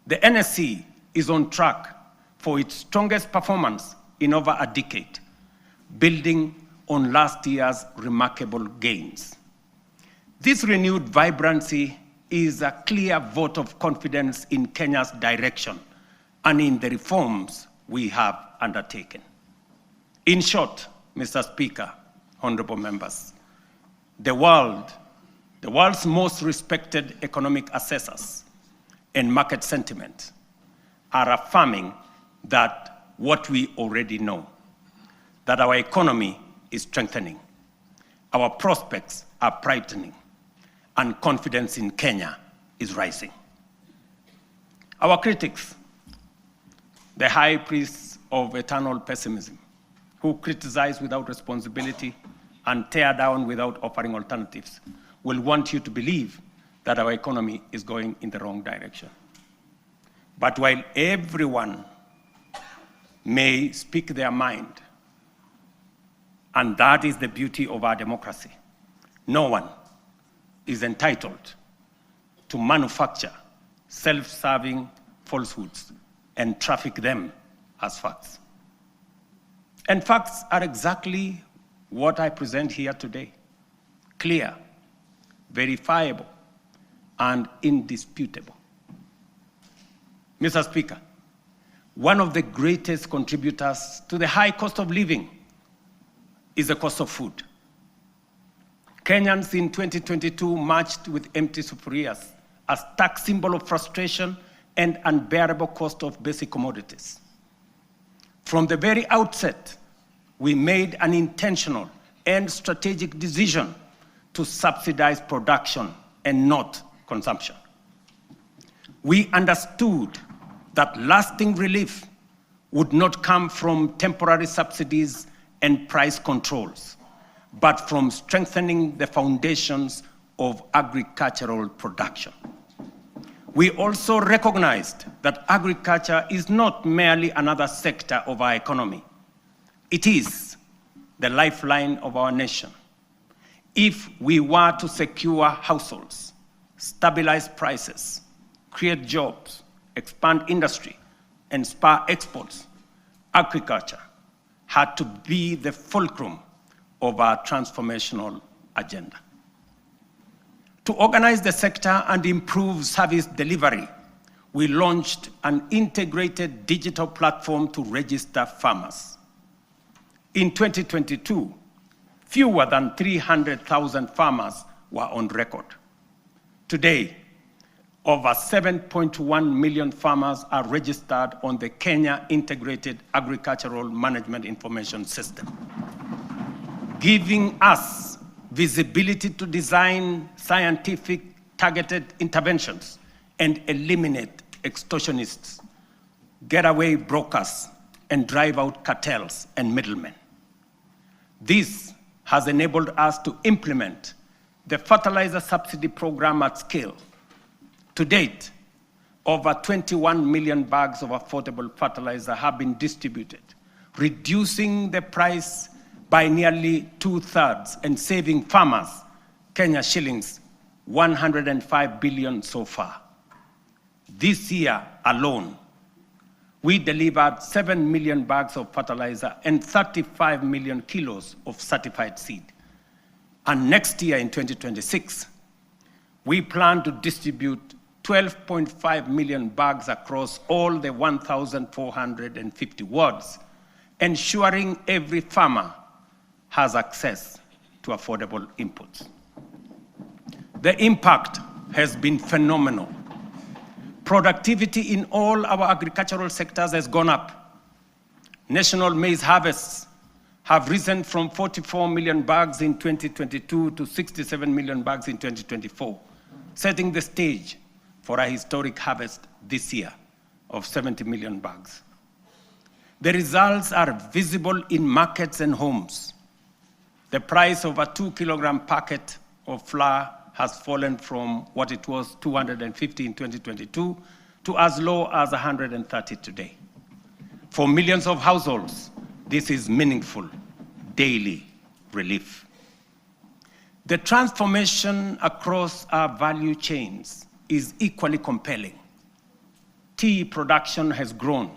The NSE is on track for its strongest performance in over a decade, building on last year's remarkable gains. This renewed vibrancy is a clear vote of confidence in Kenya's direction and in the reforms we have undertaken. In short, Mr. Speaker, honorable members, the world's most respected economic assessors and market sentiment are affirming that what we already know, that our economy is strengthening, our prospects are brightening, and confidence in Kenya is rising. Our critics, the high priests of eternal pessimism, who criticize without responsibility and tear down without offering alternatives, will want you to believe that our economy is going in the wrong direction. But while everyone may speak their mind, and that is the beauty of our democracy, no one is entitled to manufacture self-serving falsehoods and traffic them as facts. And facts are exactly what I present here today: clear, verifiable, and indisputable. Mr. Speaker, one of the greatest contributors to the high cost of living is the cost of food. Kenyans in 2022 marched with empty sufurias, a stark symbol of frustration and unbearable cost of basic commodities. From the very outset, we made an intentional and strategic decision to subsidize production and not consumption. We understood that lasting relief would not come from temporary subsidies and price controls, but from strengthening the foundations of agricultural production. We also recognized that agriculture is not merely another sector of our economy. It is the lifeline of our nation. If we were to secure households, stabilize prices, create jobs, expand industry, and spur exports, agriculture had to be the fulcrum of our transformational agenda. To organize the sector and improve service delivery, we launched an integrated digital platform to register farmers. In 2022, fewer than 300,000 farmers were on record. Today, over 7.1 million farmers are registered on the Kenya Integrated Agricultural Management Information System, giving us visibility to design scientific targeted interventions and eliminate extortionists, getaway brokers, and drive out cartels and middlemen. This has enabled us to implement the fertilizer subsidy program at scale. To date, over 21 million bags of affordable fertilizer have been distributed, reducing the price by nearly 2/3 and saving farmers Kenya shillings 105 billion so far. This year alone, we delivered 7 million bags of fertilizer and 35 million kilos of certified seed. And next year in 2026, we plan to distribute 12.5 million bags across all the 1,450 wards, ensuring every farmer has access to affordable inputs. The impact has been phenomenal. Productivity in all our agricultural sectors has gone up. National maize harvests have risen from 44 million bags in 2022 to 67 million bags in 2024, setting the stage for a historic harvest this year of 70 million bags. The results are visible in markets and homes. The price of a 2-kilogram packet of flour has fallen from what it was 250 in 2022 to as low as 130 today. For millions of households, this is meaningful daily relief. The transformation across our value chains is equally compelling. Tea production has grown,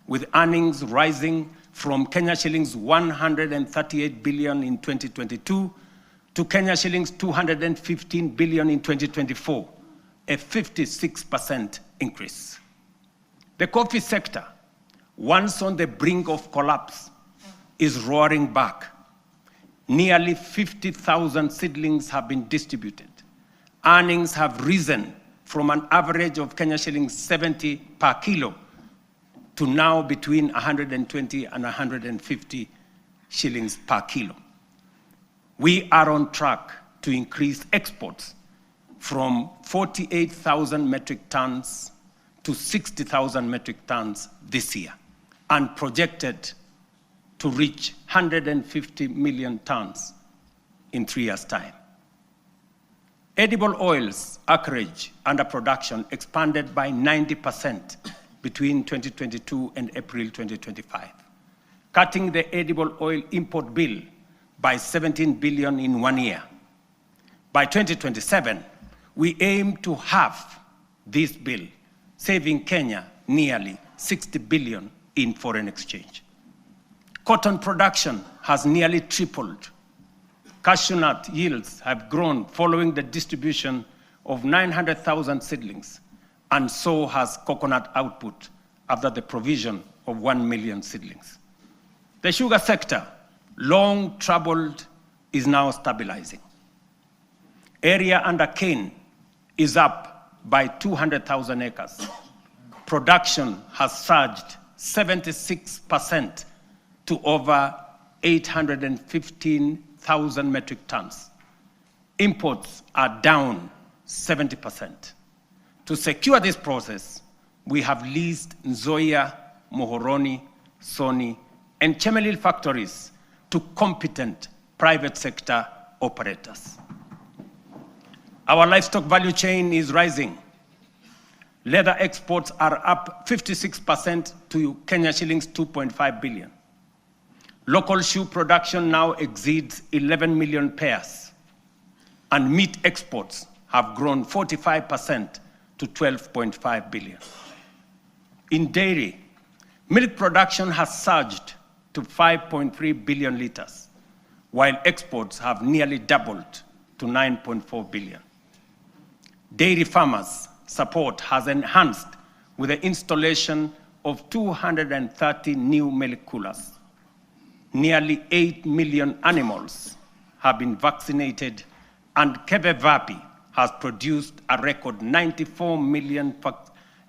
with earnings rising from Kenya shillings 138 billion in 2022 to Kenya shillings 215 billion in 2024, a 56% increase. The coffee sector, once on the brink of collapse, is roaring back. Nearly 50,000 seedlings have been distributed. Earnings have risen from an average of Kenya shillings 70 per kilo to now between 120 and 150 shillings per kilo. We are on track to increase exports from 48,000 metric tons to 60,000 metric tons this year, and projected to reach 150 million tons in 3 years' time. Edible oils acreage under production expanded by 90% between 2022 and April 2025, cutting the edible oil import bill by 17 billion in 1 year. By 2027, we aim to halve this bill, saving Kenya nearly 60 billion in foreign exchange. Cotton production has nearly tripled. Cashew nut yields have grown following the distribution of 900,000 seedlings, and so has coconut output after the provision of 1 million seedlings. The sugar sector, long troubled, is now stabilizing. Area under cane is up by 200,000 acres. Production has surged 76% to over 815,000 metric tons. Imports are down 70%. To secure this process, we have leased Nzoia, Muhoroni, Sony, and Chemelil factories to competent private sector operators. Our livestock value chain is rising. Leather exports are up 56% to Kenya shillings 2.5 billion. Local shoe production now exceeds 11 million pairs, and meat exports have grown 45% to 12.5 billion. In dairy, milk production has surged to 5.3 billion liters, while exports have nearly doubled to 9.4 billion. Dairy farmers' support has enhanced with the installation of 230 new milk coolers. Nearly 8 million animals have been vaccinated, and Kevevapi has produced a record 94 million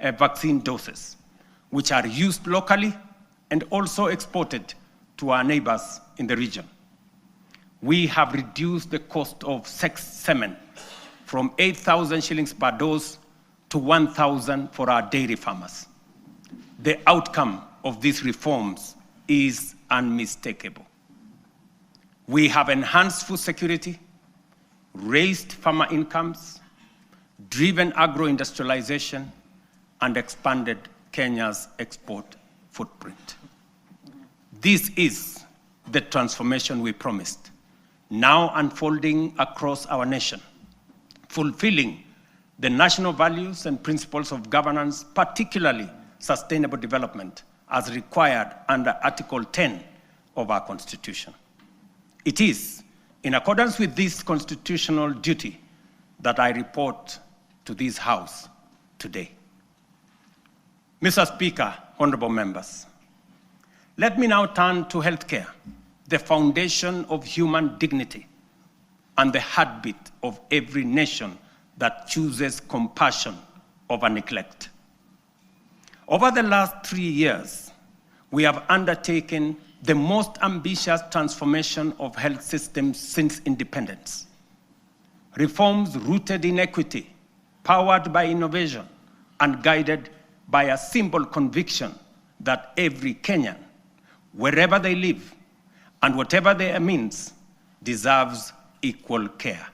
vaccine doses, which are used locally and also exported to our neighbors in the region. We have reduced the cost of semen from 8,000 shillings per dose to 1,000 for our dairy farmers. The outcome of these reforms is unmistakable. We have enhanced food security, raised farmer incomes, driven agro-industrialization, and expanded Kenya's export footprint. This is the transformation we promised, now unfolding across our nation, fulfilling the national values and principles of governance, particularly sustainable development, as required under Article 10 of our Constitution. It is in accordance with this constitutional duty that I report to this House today. Mr. Speaker, honorable members, let me now turn to healthcare, the foundation of human dignity and the heartbeat of every nation that chooses compassion over neglect. Over the last 3 years, we have undertaken the most ambitious transformation of health systems since independence. Reforms rooted in equity, powered by innovation, and guided by a simple conviction that every Kenyan, wherever they live and whatever their means, deserves equal care.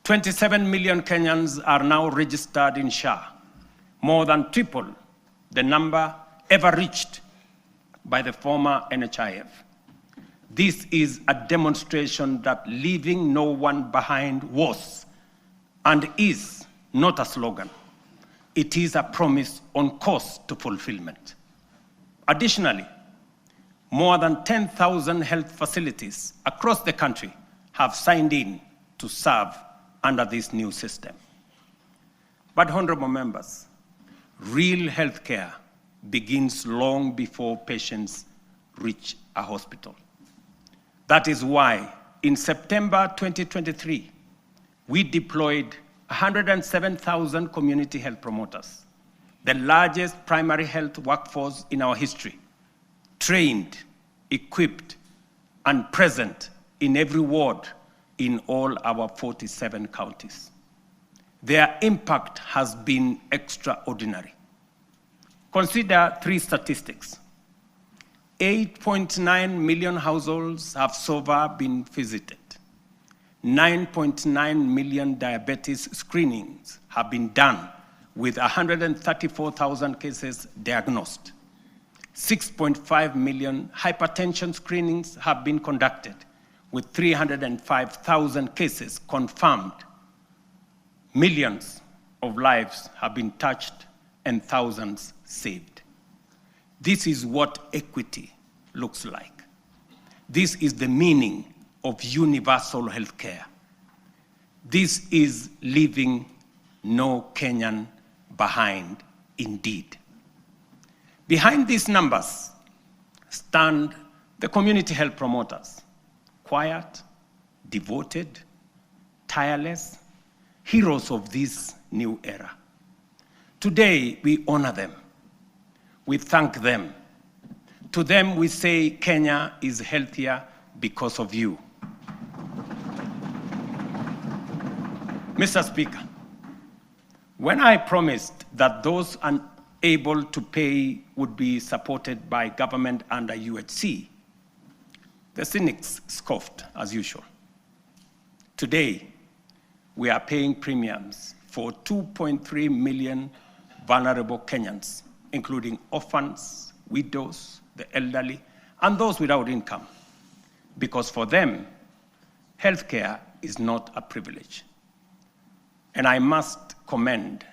27 million Kenyans are now registered in SHA, more than triple the number ever reached by the former NHIF. This is a demonstration that leaving no one behind was and is not a slogan. It is a promise on course to fulfillment. Additionally, more than 10,000 health facilities across the country have signed in to serve under this new system. But honorable members, real healthcare begins long before patients reach a hospital. That is why in September 2023, we deployed 107,000 community health promoters, the largest primary health workforce in our history, trained, equipped, and present in every ward in all our 47 counties. Their impact has been extraordinary. Consider three statistics. 8.9 million households have so far been visited. 9.9 million diabetes screenings have been done with 134,000 cases diagnosed. 6.5 million hypertension screenings have been conducted with 305,000 cases confirmed. Millions of lives have been touched and thousands saved. This is what equity looks like. This is the meaning of universal health care. This is leaving no Kenyan behind indeed. Behind these numbers stand the community health promoters, quiet, devoted, tireless, heroes of this new era. Today, we honor them. We thank them. To them, we say Kenya is healthier because of you. Mr. Speaker, when I promised that those unable to pay would be supported by government under UHC, the cynics scoffed as usual. Today, we are paying premiums for 2.3 million vulnerable Kenyans, including orphans, widows, the elderly, and those without income, because for them, healthcare is not a privilege. And I must commend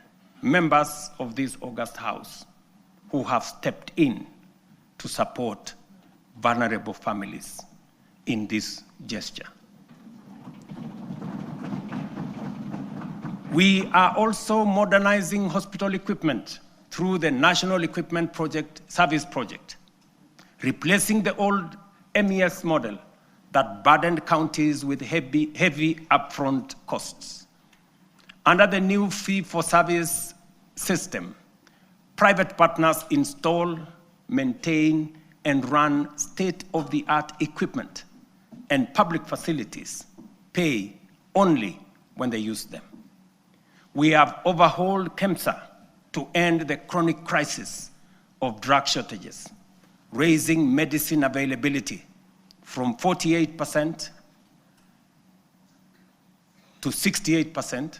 members of this august House who have stepped in to support vulnerable families in this gesture. We are also modernizing hospital equipment through the National Equipment Service Project, replacing the old MES model that burdened counties with heavy upfront costs. Under the new fee-for-service system, private partners install, maintain, and run state-of-the-art equipment, and public facilities pay only when they use them. We have overhauled KEMSA to end the chronic crisis of drug shortages, raising medicine availability from 48% to 68%,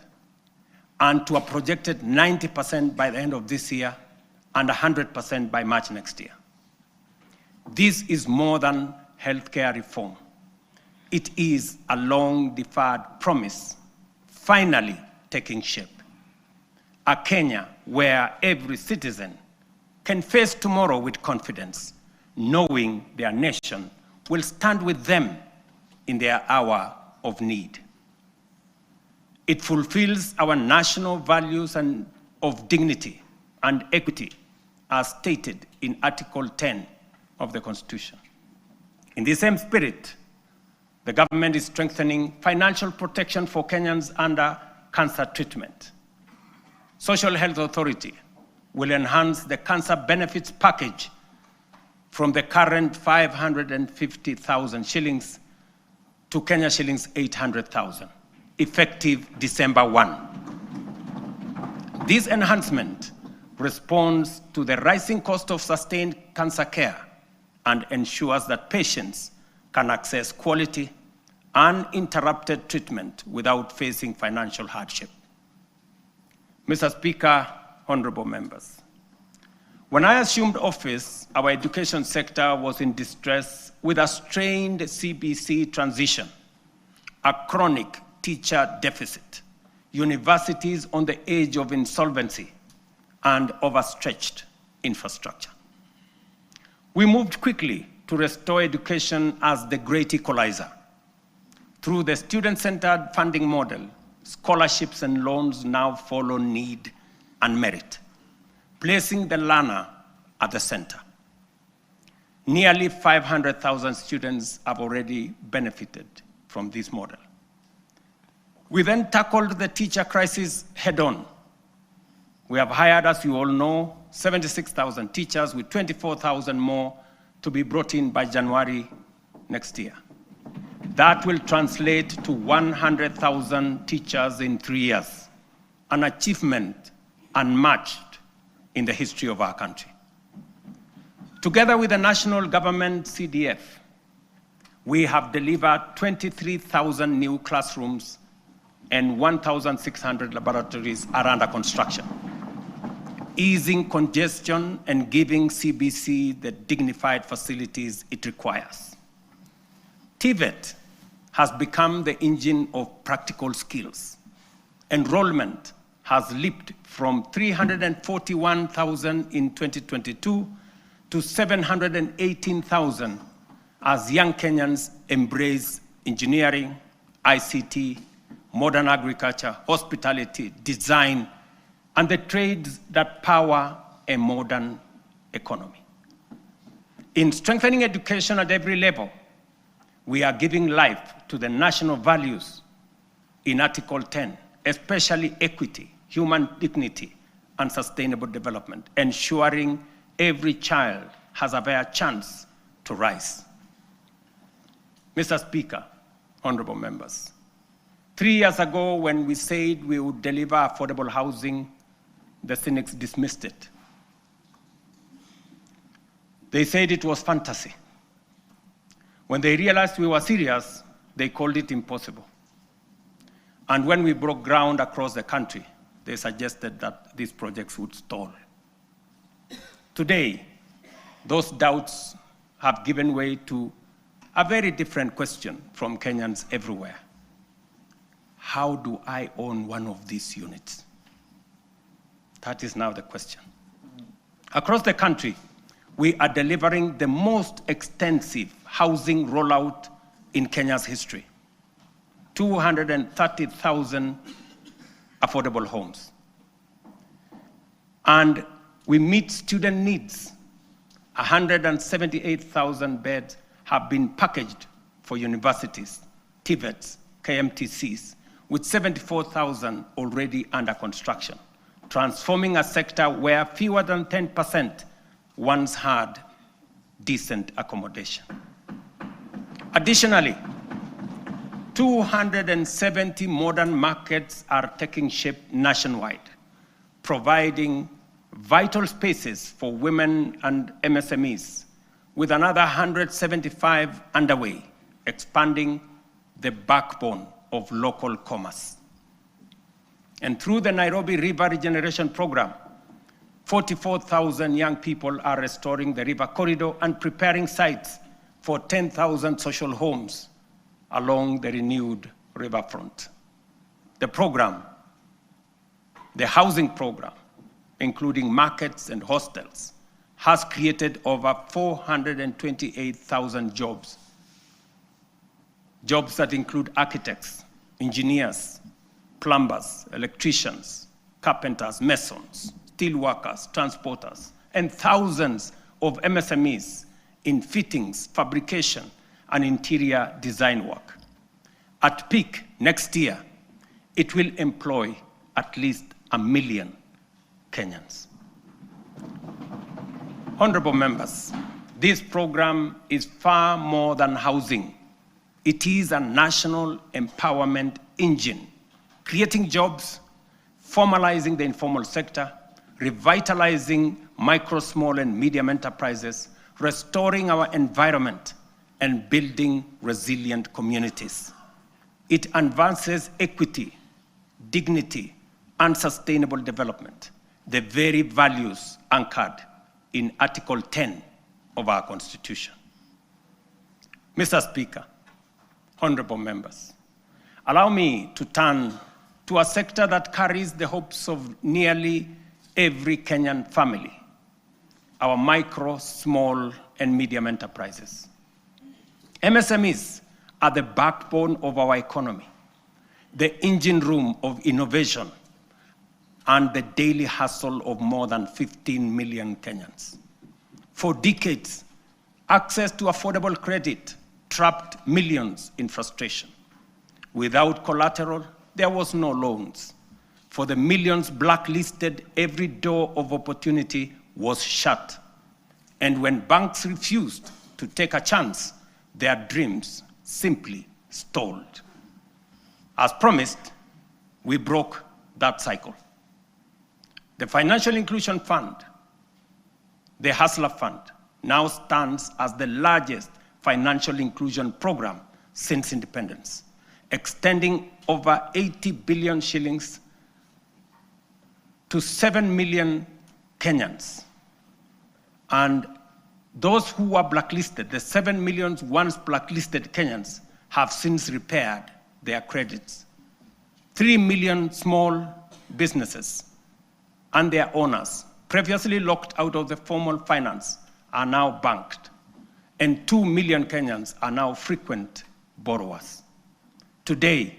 and to a projected 90% by the end of this year and 100% by March next year. This is more than healthcare reform. It is a long-deferred promise, finally taking shape. A Kenya where every citizen can face tomorrow with confidence, knowing their nation will stand with them in their hour of need. It fulfills our national values of dignity and equity as stated in Article 10 of the Constitution. In the same spirit, the government is strengthening financial protection for Kenyans under cancer treatment. Social Health Authority will enhance the cancer benefits package from the current 550,000 shillings to Kenya shillings 800,000, effective December 1. This enhancement responds to the rising cost of sustained cancer care and ensures that patients can access quality, uninterrupted treatment without facing financial hardship. Mr. Speaker, honorable members, when I assumed office, our education sector was in distress with a strained CBC transition, a chronic teacher deficit, universities on the edge of insolvency, and overstretched infrastructure. We moved quickly to restore education as the great equalizer. Through the student-centered funding model, scholarships and loans now follow need and merit, placing the learner at the center. Nearly 500,000 students have already benefited from this model. We then tackled the teacher crisis head-on. We have hired, as you all know, 76,000 teachers, with 24,000 more to be brought in by January next year. That will translate to 100,000 teachers in 3 years, an achievement unmatched in the history of our country. Together with the national government CDF, we have delivered 23,000 new classrooms and 1,600 laboratories are under construction, easing congestion and giving CBC the dignified facilities it requires. TVET has become the engine of practical skills. Enrollment has leaped from 341,000 in 2022 to 718,000 as young Kenyans embrace engineering, ICT, modern agriculture, hospitality, design, and the trades that power a modern economy. In strengthening education at every level, we are giving life to the national values in Article 10, especially equity, human dignity, and sustainable development, ensuring every child has a fair chance to rise. Mr. Speaker, honorable members, 3 years ago when we said we would deliver affordable housing, the cynics dismissed it. They said it was fantasy. When they realized we were serious, they called it impossible. And when we broke ground across the country, they suggested that these projects would stall. Today, those doubts have given way to a very different question from Kenyans everywhere. How do I own one of these units? That is now the question. Across the country, we are delivering the most extensive housing rollout in Kenya's history. 230,000 affordable homes. And we meet student needs. 178,000 beds have been packaged for universities, TVETs, KMTCs, with 74,000 already under construction, transforming a sector where fewer than 10% once had decent accommodation. Additionally, 270 modern markets are taking shape nationwide, providing vital spaces for women and MSMEs, with another 175 underway, expanding the backbone of local commerce. And through the Nairobi River Regeneration Program, 44,000 young people are restoring the river corridor and preparing sites for 10,000 social homes along the renewed riverfront. The program, the housing program, including markets and hostels, has created over 428,000 jobs. Jobs that include architects, engineers, plumbers, electricians, carpenters, masons, steel workers, transporters, and thousands of MSMEs in fittings, fabrication, and interior design work. At peak next year, it will employ at least 1 million Kenyans. Honorable members, this program is far more than housing. It is a national empowerment engine, creating jobs, formalizing the informal sector, revitalizing micro, small, and medium enterprises, restoring our environment, and building resilient communities. It advances equity, dignity, and sustainable development, the very values anchored in Article 10 of our Constitution. Mr. Speaker, honorable members, allow me to turn to a sector that carries the hopes of nearly every Kenyan family, our micro, small, and medium enterprises. MSMEs are the backbone of our economy, the engine room of innovation, and the daily hustle of more than 15 million Kenyans. For decades, access to affordable credit trapped millions in frustration. Without collateral, there was no loans. For the millions blacklisted, every door of opportunity was shut. And when banks refused to take a chance, their dreams simply stalled. As promised, we broke that cycle. The Financial Inclusion Fund, the Hustler Fund, now stands as the largest financial inclusion program since independence, extending over 80 billion shillings to 7 million Kenyans. And those who were blacklisted, the 7 million once blacklisted Kenyans, have since repaired their credits. 3 million small businesses and their owners, previously locked out of the formal finance, are now banked. And 2 million Kenyans are now frequent borrowers. Today,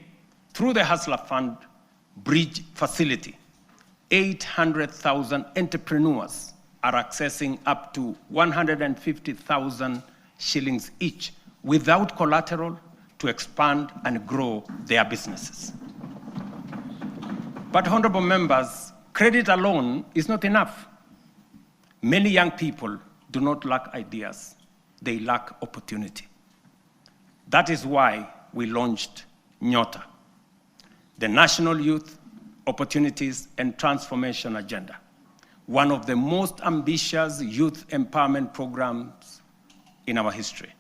through the Hustler Fund Bridge Facility, 800,000 entrepreneurs are accessing up to 150,000 shillings each without collateral to expand and grow their businesses. But honorable members, credit alone is not enough. Many young people do not lack ideas, they lack opportunity. That is why we launched Nyota, the National Youth Opportunities and Transformation Agenda, one of the most ambitious youth empowerment programs in our history.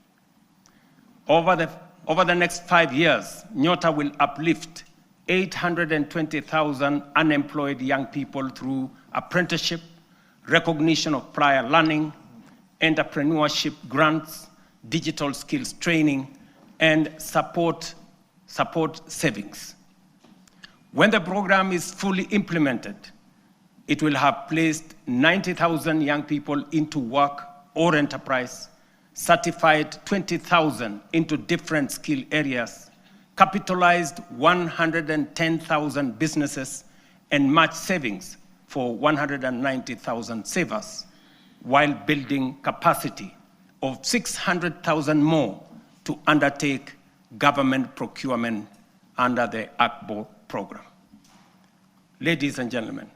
Over the next 5 years, Nyota will uplift 820,000 unemployed young people through apprenticeship, recognition of prior learning, entrepreneurship grants, digital skills training, and support savings. When the program is fully implemented, it will have placed 90,000 young people into work or enterprise, certified 20,000 into different skill areas, capitalized 110,000 businesses, and matched savings for 190,000 savers, while building capacity of 600,000 more to undertake government procurement under the ACBO program. Ladies and gentlemen,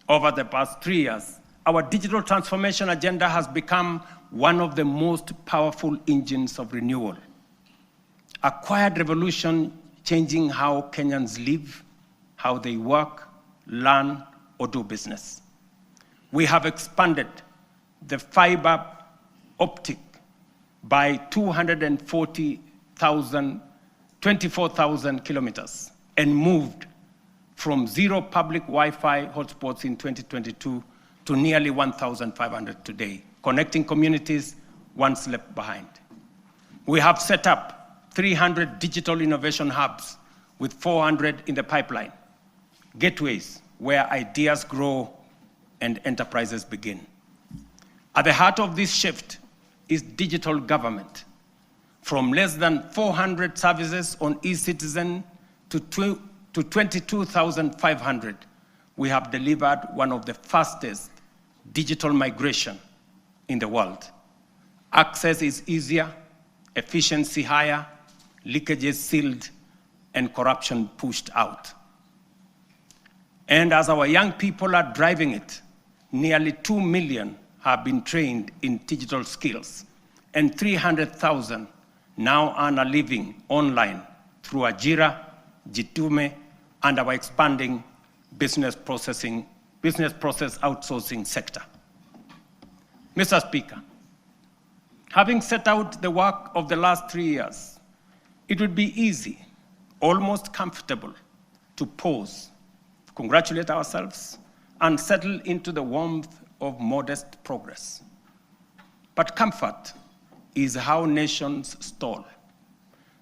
over the past 3 years, our digital transformation agenda has become one of the most powerful engines of renewal. A quiet revolution changing how Kenyans live, how they work, learn, or do business. We have expanded the fiber optic by 24,000 kilometers and moved from 0 public Wi-Fi hotspots in 2022 to nearly 1,500 today, connecting communities once left behind. We have set up 300 digital innovation hubs with 400 in the pipeline, gateways where ideas grow and enterprises begin. At the heart of this shift is digital government. From less than 400 services on eCitizen to 22,500, we have delivered one of the fastest digital migration in the world. Access is easier, efficiency higher, leakages sealed, and corruption pushed out. And as our young people are driving it, nearly 2 million have been trained in digital skills, and 300,000 now earn a living online through Ajira, Jitume, and our expanding business process outsourcing sector. Mr. Speaker, having set out the work of the last 3 years, it would be easy almost comfortable to pause, congratulate ourselves, and settle into the warmth of modest progress. But comfort is how nations stall.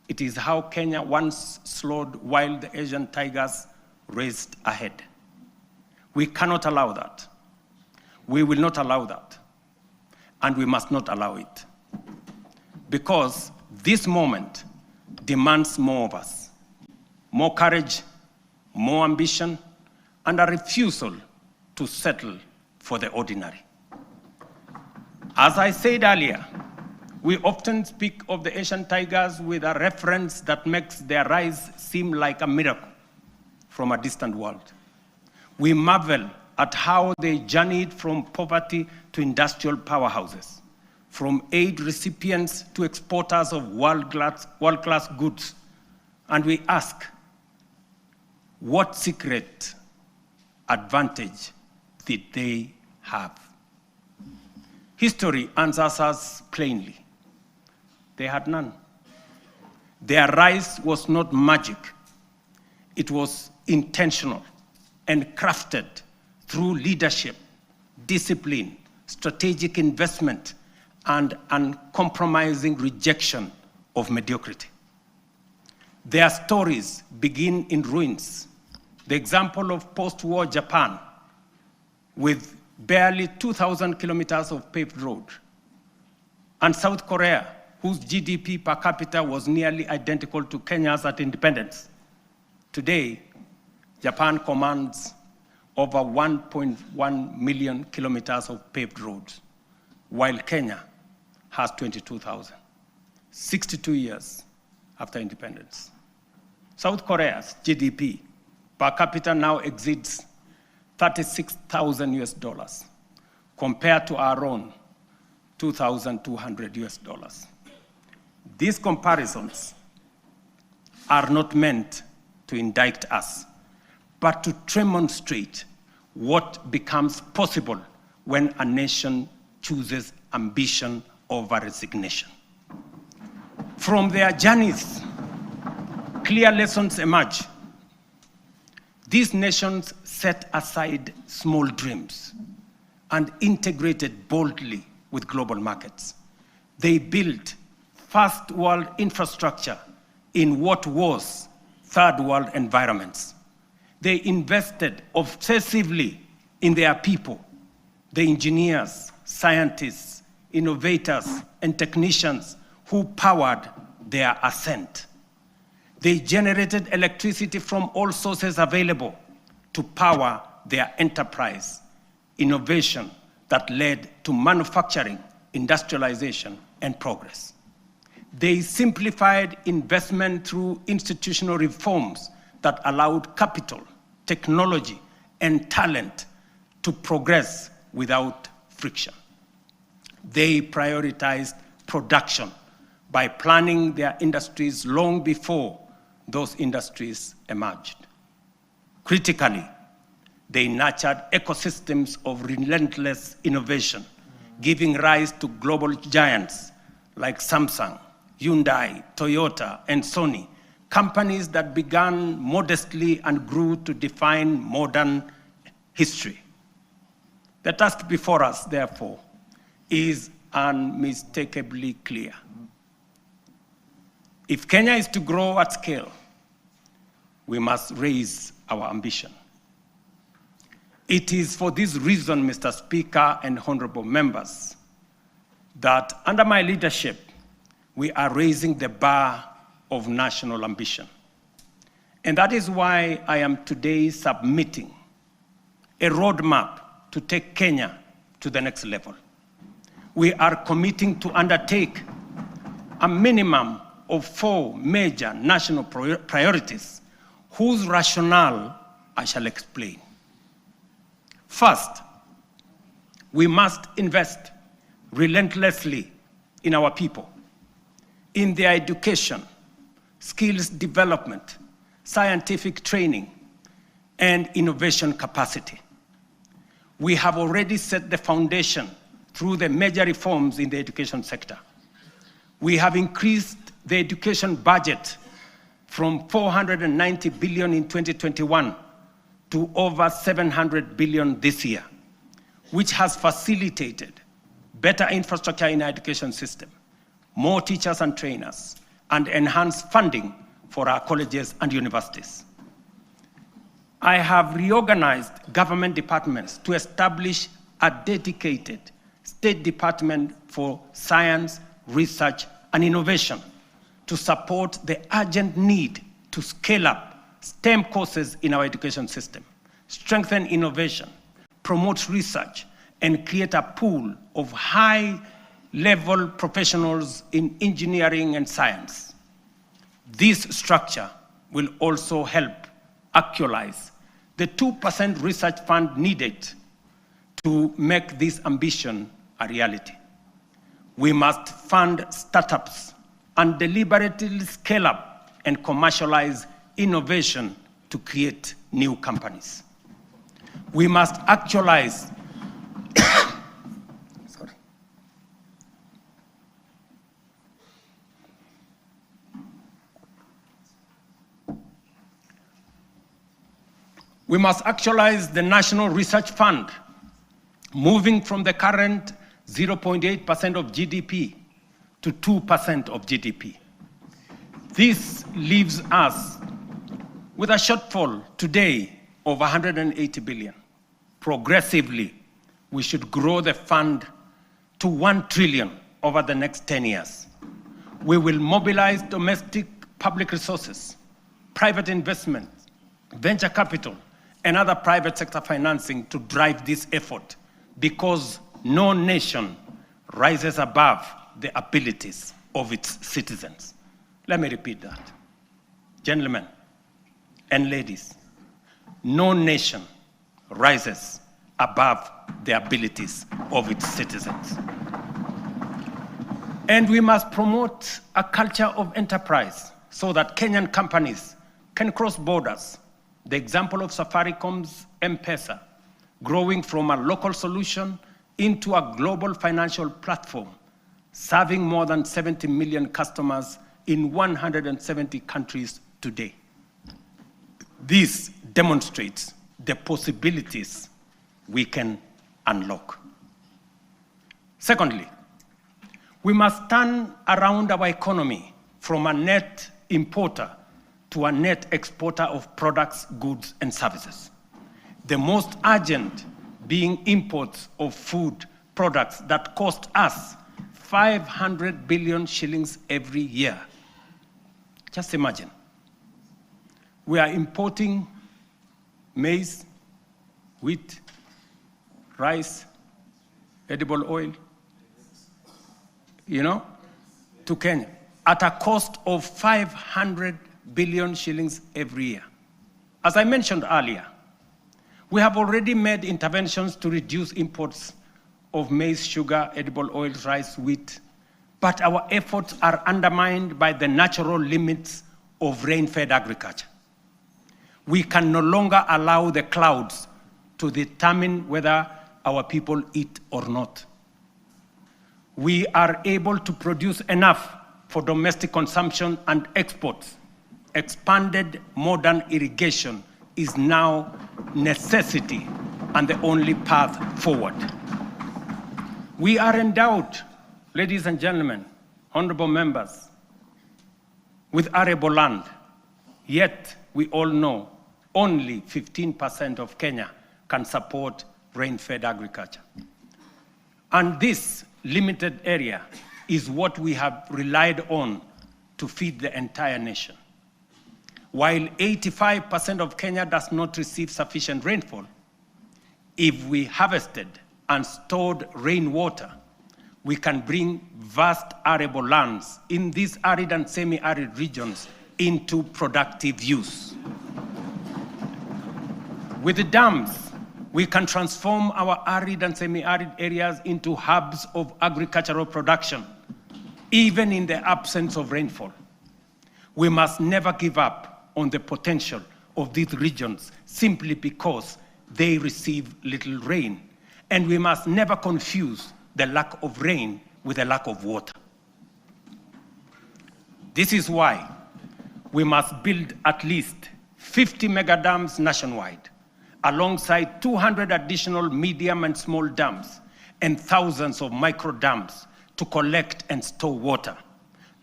It is how Kenya once slowed while the Asian tigers raced ahead. We cannot allow that. We will not allow that. And we must not allow it. Because this moment demands more of us. More courage, more ambition, and a refusal to settle for the ordinary. As I said earlier, we often speak of the Asian tigers with a reference that makes their rise seem like a miracle from a distant world. We marvel at how they journeyed from poverty to industrial powerhouses, from aid recipients to exporters of world-class goods. And we ask, what secret advantage did they have? History answers us plainly. They had none. Their rise was not magic. It was intentional and crafted through leadership, discipline, strategic investment, and uncompromising rejection of mediocrity. Their stories begin in ruins. The example of post-war Japan, with barely 2,000 kilometers of paved road, and South Korea, whose GDP per capita was nearly identical to Kenya's at independence. Today, Japan commands over 1.1 million kilometers of paved roads, while Kenya has 22,000, 62 years after independence. South Korea's GDP per capita now exceeds 36,000 US dollars, compared to our own 2,200 US dollars. These comparisons are not meant to indict us, but to demonstrate what becomes possible when a nation chooses ambition over resignation. From their journeys, clear lessons emerge. These nations set aside small dreams and integrated boldly with global markets. They built first world infrastructure in what was third world environments. They invested obsessively in their people, the engineers, scientists, innovators, and technicians who powered their ascent. They generated electricity from all sources available to power their enterprise, innovation that led to manufacturing, industrialization, and progress. They simplified investment through institutional reforms that allowed capital, technology, and talent to progress without friction. They prioritized production by planning their industries long before those industries emerged. Critically, they nurtured ecosystems of relentless innovation, giving rise to global giants like Samsung, Hyundai, Toyota, and Sony, companies that began modestly and grew to define modern history. The task before us, therefore, is unmistakably clear. If Kenya is to grow at scale, we must raise our ambition. It is for this reason, Mr. Speaker and honorable members, that under my leadership, we are raising the bar of national ambition. And that is why I am today submitting a roadmap to take Kenya to the next level. We are committing to undertake a minimum of 4 major national priorities whose rationale I shall explain. First, we must invest relentlessly in our people, in their education, skills development, scientific training, and innovation capacity. We have already set the foundation through the major reforms in the education sector. We have increased the education budget from 490 billion in 2021 to over 700 billion this year, which has facilitated better infrastructure in our education system, more teachers and trainers, and enhanced funding for our colleges and universities. I have reorganized government departments to establish a dedicated State Department for Science, Research, and Innovation to support the urgent need to scale up STEM courses in our education system, strengthen innovation, promote research, and create a pool of high-level professionals in engineering and science. This structure will also help actualize the 2% research fund needed to make this ambition a reality. We must fund startups and deliberately scale up and commercialize innovation to create new companies. We must actualize We must actualize the National Research Fund, moving from the current 0.8% of GDP to 2% of GDP. This leaves us with a shortfall today of 180 billion. Progressively, we should grow the fund to 1 trillion over the next 10 years. We will mobilize domestic public resources, private investment, venture capital, and other private sector financing to drive this effort, because no nation rises above the abilities of its citizens. Let me repeat that. Gentlemen and ladies, no nation rises above the abilities of its citizens. And we must promote a culture of enterprise so that Kenyan companies can cross borders. The example of Safaricom's M-Pesa, growing from a local solution into a global financial platform, serving more than 70 million customers in 170 countries today. This demonstrates the possibilities we can unlock. Secondly, we must turn around our economy from a net importer to a net exporter of products, goods, and services. The most urgent being imports of food products that cost us 500 billion shillings every year. Just imagine. We are importing maize, wheat, rice, edible oil, to Kenya at a cost of 500 billion shillings every year. As I mentioned earlier, we have already made interventions to reduce imports of maize, sugar, edible oils, rice, wheat, but our efforts are undermined by the natural limits of rain-fed agriculture. We can no longer allow the clouds to determine whether our people eat or not. We are able to produce enough for domestic consumption and exports. Expanded modern irrigation is now necessity and the only path forward. We are endowed, ladies and gentlemen, honorable members, with arable land, yet we all know only 15% of Kenya can support rain-fed agriculture. And this limited area is what we have relied on to feed the entire nation. While 85% of Kenya does not receive sufficient rainfall, if we harvested and stored rainwater, we can bring vast arable lands in these arid and semi-arid regions into productive use. With the dams, we can transform our arid and semi-arid areas into hubs of agricultural production, even in the absence of rainfall. We must never give up on the potential of these regions simply because they receive little rain. And we must never confuse the lack of rain with the lack of water. This is why we must build at least 50 mega dams nationwide, alongside 200 additional medium and small dams and thousands of micro dams to collect and store water,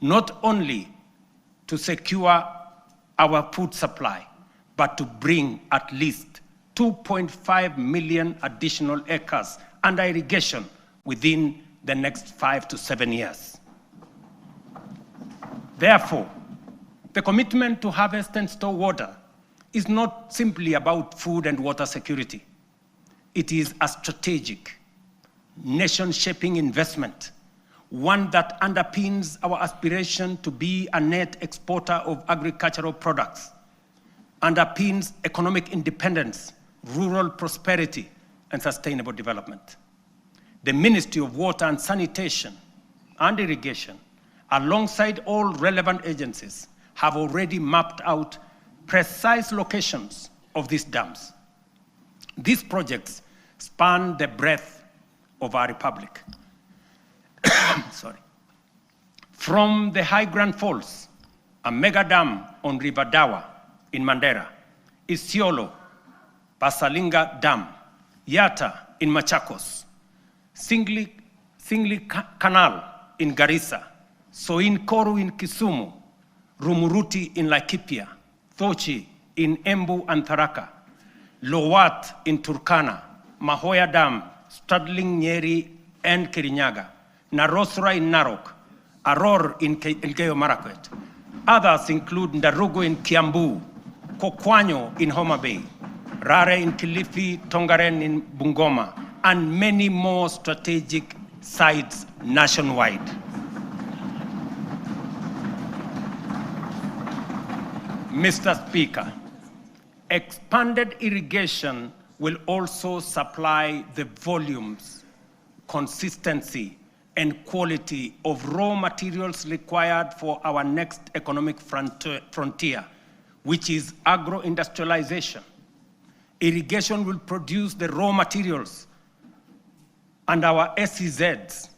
not only to secure our food supply, but to bring at least 2.5 million additional acres under irrigation within the next 5 to 7 years. Therefore, the commitment to harvest and store water is not simply about food and water security. It is a strategic, nation-shaping investment, one that underpins our aspiration to be a net exporter of agricultural products, underpins economic independence, rural prosperity, and sustainable development. The Ministry of Water and Sanitation and Irrigation, alongside all relevant agencies, have already mapped out precise locations of these dams. These projects span the breadth of our republic. Sorry. From the High Grand Falls, a mega dam on River Dawa in Mandera, Isiolo, Pasalinga Dam, Yata in Machakos, Singli Canal in Garissa, Soin Koru in Kisumu, Rumuruti in Laikipia, Thochi in Embu and Tharaka, Lowat in Turkana, Mahoya Dam, straddling Nyeri and Kirinyaga, Narosra in Narok, Aror in Elgeyo Marakwet. Others include Ndarugu in Kiambu, Kokwanyo in Homa Bay, Rare in Kilifi, Tongaren in Bungoma, and many more strategic sites nationwide. Mr. Speaker, expanded irrigation will also supply the volumes, consistency, and quality of raw materials required for our next economic frontier, which is agro-industrialization. Irrigation will produce the raw materials, and our SEZs,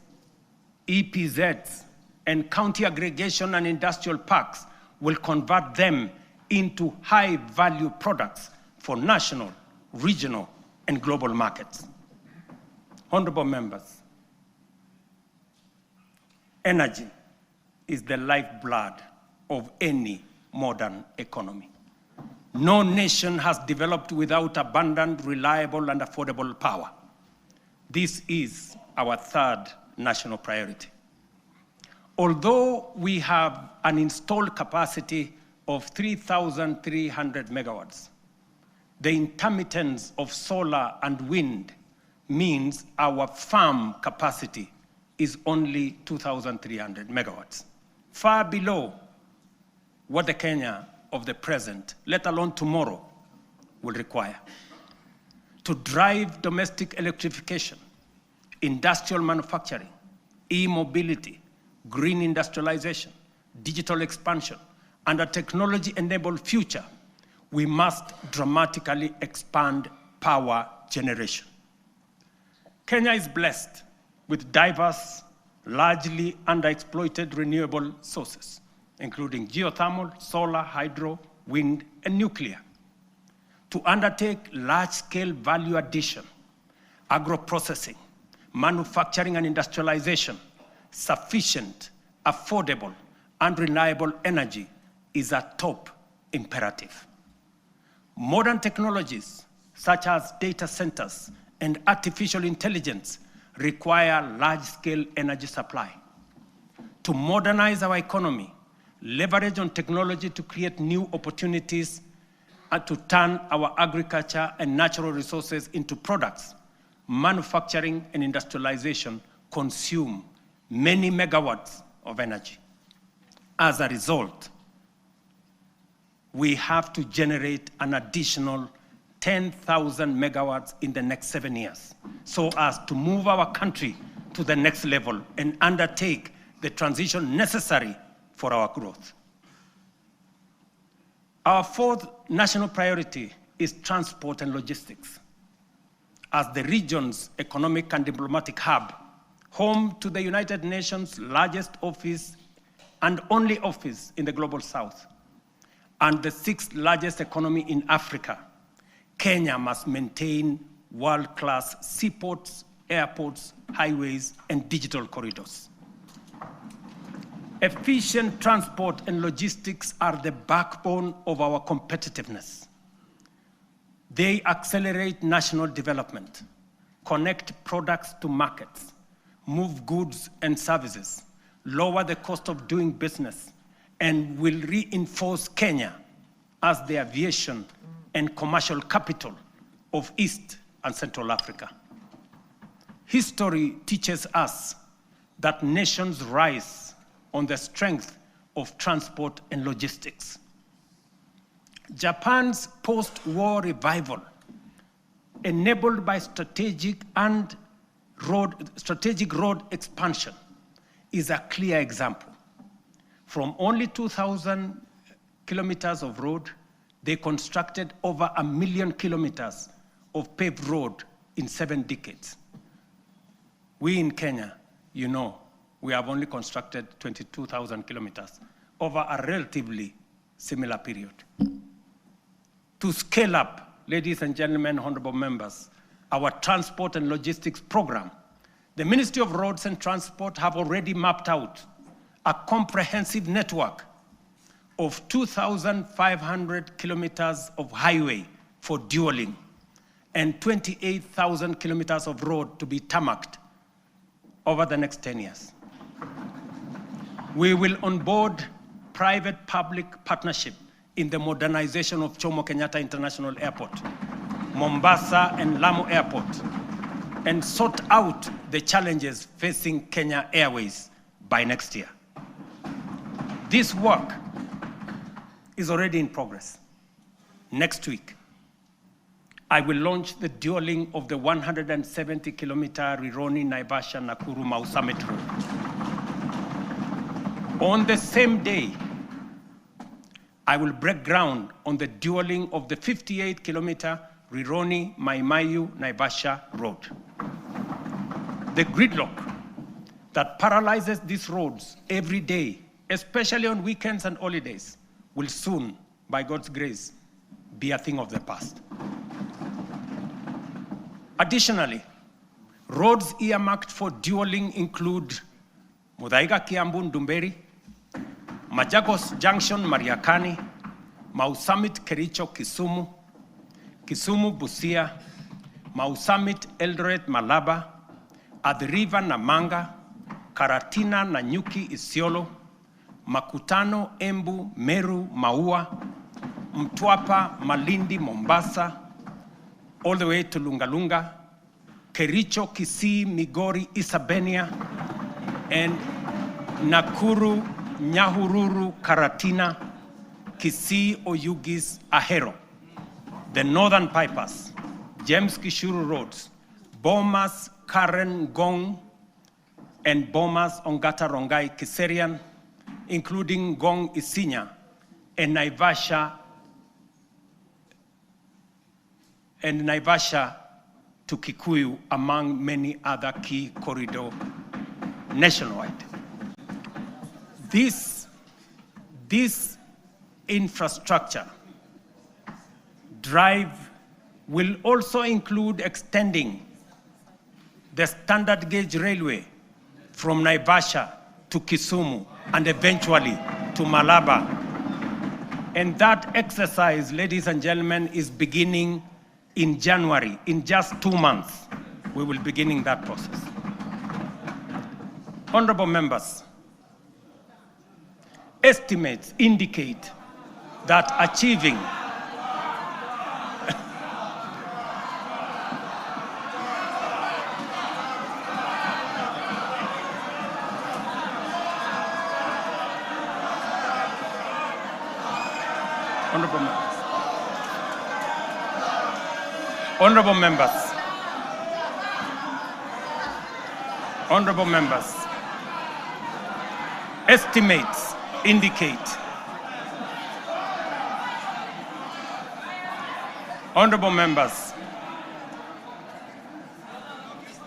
EPZs, and county aggregation and industrial parks will convert them into high-value products for national, regional, and global markets. Honorable members, energy is the lifeblood of any modern economy. No nation has developed without abundant, reliable, and affordable power. This is our third national priority. Although we have an installed capacity of 3,300 megawatts, the intermittence of solar and wind means our farm capacity is only 2,300 megawatts, far below what the Kenya of the present, let alone tomorrow, will require. To drive domestic electrification, industrial manufacturing, e-mobility, green industrialization, digital expansion, and a technology-enabled future, we must dramatically expand power generation. Kenya is blessed with diverse, largely underexploited renewable sources, including geothermal, solar, hydro, wind, and nuclear. To undertake large-scale value addition, agro-processing, manufacturing and industrialization, sufficient, affordable, and reliable energy is a top imperative. Modern technologies, such as data centers and artificial intelligence, require large-scale energy supply. To modernize our economy, leverage on technology to create new opportunities, and to turn our agriculture and natural resources into products, manufacturing and industrialization consume many megawatts of energy. As a result, we have to generate an additional 10,000 megawatts in the next 7 years, so as to move our country to the next level and undertake the transition necessary for our growth. Our fourth national priority is transport and logistics. As the region's economic and diplomatic hub, home to the United Nations' largest office and only office in the Global South, and the 6th largest economy in Africa, Kenya must maintain world-class seaports, airports, highways, and digital corridors. Efficient transport and logistics are the backbone of our competitiveness. They accelerate national development, connect products to markets, move goods and services, lower the cost of doing business, and will reinforce Kenya as the aviation and commercial capital of East and Central Africa. History teaches us that nations rise on the strength of transport and logistics. Japan's post-war revival, enabled by strategic road expansion, is a clear example. From only 2,000 kilometers of road, they constructed over 1 million kilometers of paved road in 7 decades. We in Kenya, you know, we have only constructed 22,000 kilometers over a relatively similar period. To scale up, ladies and gentlemen, honorable members, our transport and logistics program, the Ministry of Roads and Transport have already mapped out a comprehensive network of 2,500 kilometers of highway for dualing and 28,000 kilometers of road to be tarmacked over the next 10 years. We will onboard private-public partnership in the modernization of Jomo Kenyatta International Airport, Mombasa and Lamu Airport, and sort out the challenges facing Kenya Airways by next year. This work is already in progress. Next week, I will launch the dualing of the 170-kilometer Rironi-Naivasha-Nakuru-Mau Summit Road. On the same day, I will break ground on the dualing of the 58-kilometer Rironi-Mai-Mahiu-Naivasha Road. The gridlock that paralyzes these roads every day, especially on weekends and holidays, will soon, by God's grace, be a thing of the past. Additionally, roads earmarked for dualing include Muthaiga Kiambu Ndumberi, Machakos Junction Mariakani, Mau Summit Kericho Kisumu, Kisumu Busia, Mau Summit Eldoret Malaba, Athi River Namanga, Karatina Nanyuki Isiolo, Makutano Embu Meru Maua, Mtwapa Malindi Mombasa, all the way to Lungalunga, Kericho Kisii Migori Isabenia, and Nakuru Nyahururu Karatina, Kisii Oyugis Ahero. The northern bypass, James Gishuru roads, Bomas Karen Gong, and Bomas Ongata Rongai Kiserian, including Gong Isinya and Naivasha to Kikuyu, among many other key corridors nationwide. This infrastructure drive will also include extending the standard gauge railway from Naivasha to Kisumu and eventually to Malaba. And that exercise, ladies and gentlemen, is beginning in January. In just 2 months, we will be beginning that process. Honorable members, estimates indicate that achieving Honorable members,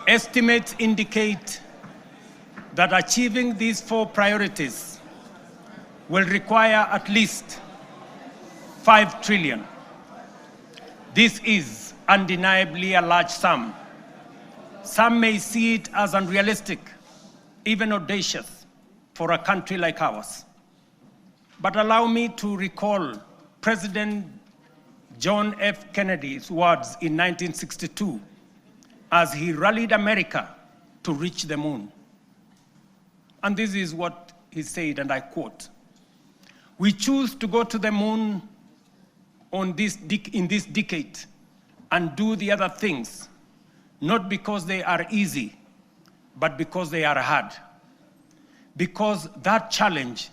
estimates indicate that achieving these 4 priorities will require at least 5 trillion. This is undeniably a large sum. Some may see it as unrealistic, even audacious, for a country like ours. But allow me to recall President John F. Kennedy's words in 1962 as he rallied America to reach the moon. And this is what he said, and I quote, "We choose to go to the moon in this decade and do the other things, not because they are easy, but because they are hard. Because that challenge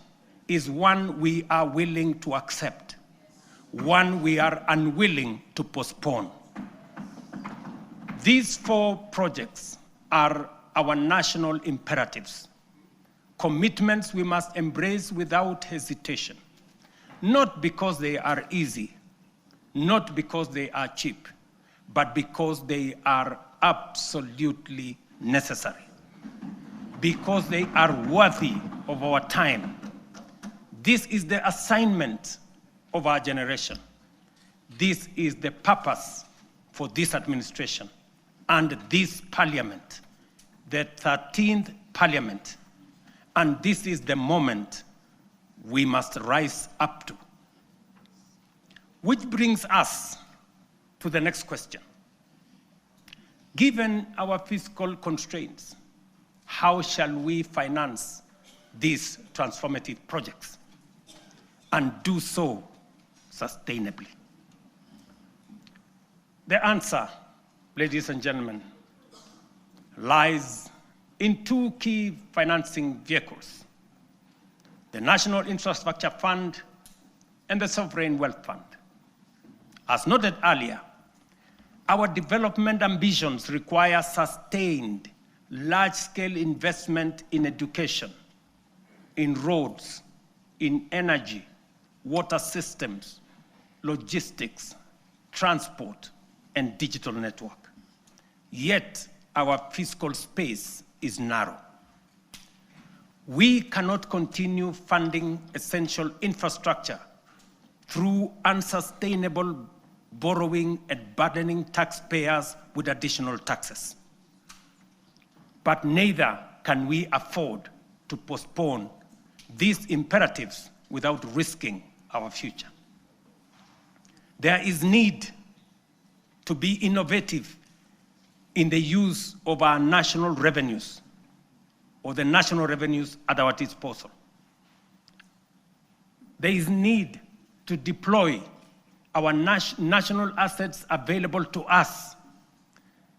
is one we are willing to accept, one we are unwilling to postpone." These 4 projects are our national imperatives, commitments we must embrace without hesitation, not because they are easy, not because they are cheap, but because they are absolutely necessary, because they are worthy of our time. This is the assignment of our generation. This is the purpose for this administration and this parliament, the 13th parliament. And this is the moment we must rise up to. Which brings us to the next question. Given our fiscal constraints, how shall we finance these transformative projects and do so sustainably? The answer, ladies and gentlemen, lies in 2 key financing vehicles: the National Infrastructure Fund and the Sovereign Wealth Fund. As noted earlier, our development ambitions require sustained, large-scale investment in education, in roads, in energy, water systems, logistics, transport, and digital network. Yet, our fiscal space is narrow. We cannot continue funding essential infrastructure through unsustainable borrowing and burdening taxpayers with additional taxes. But neither can we afford to postpone these imperatives without risking our future. There is need to be innovative in the use of our national revenues, or the national revenues at our disposal. There is need to deploy our national assets available to us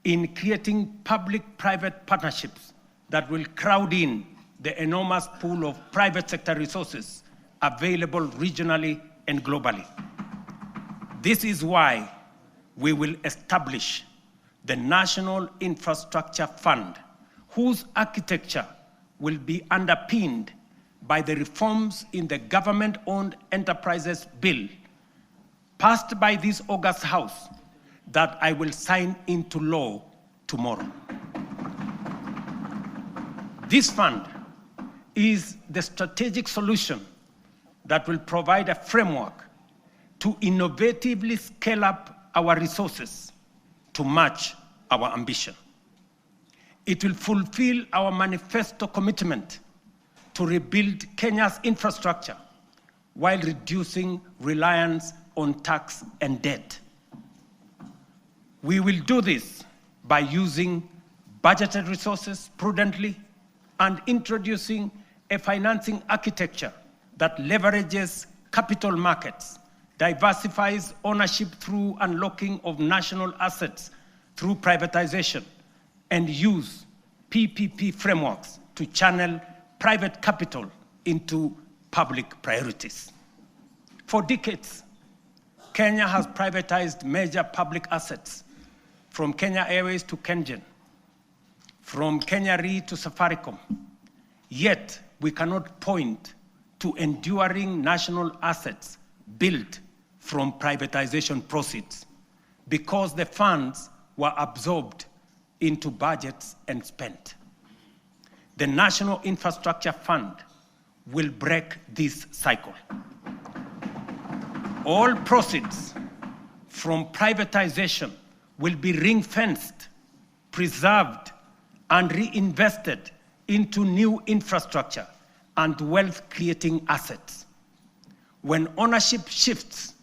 in creating public-private partnerships that will crowd in the enormous pool of private sector resources available regionally and globally. This is why we will establish the National Infrastructure Fund, whose architecture will be underpinned by the reforms in the Government-Owned Enterprises Bill, passed by this august House, that I will sign into law tomorrow. This fund is the strategic solution that will provide a framework to innovatively scale up our resources to match our ambition. It will fulfill our manifesto commitment to rebuild Kenya's infrastructure while reducing reliance on tax and debt. We will do this by using budgeted resources prudently and introducing a financing architecture that leverages capital markets, diversifies ownership through unlocking of national assets through privatization, and use PPP frameworks to channel private capital into public priorities. For decades, Kenya has privatized major public assets, from Kenya Airways to KenGen, from Kenya Re to Safaricom. Yet, we cannot point to enduring national assets built from privatization proceeds because the funds were absorbed into budgets and spent. The National Infrastructure Fund will break this cycle. All proceeds from privatization will be ring-fenced, preserved, and reinvested into new infrastructure and wealth-creating assets. When ownership shifts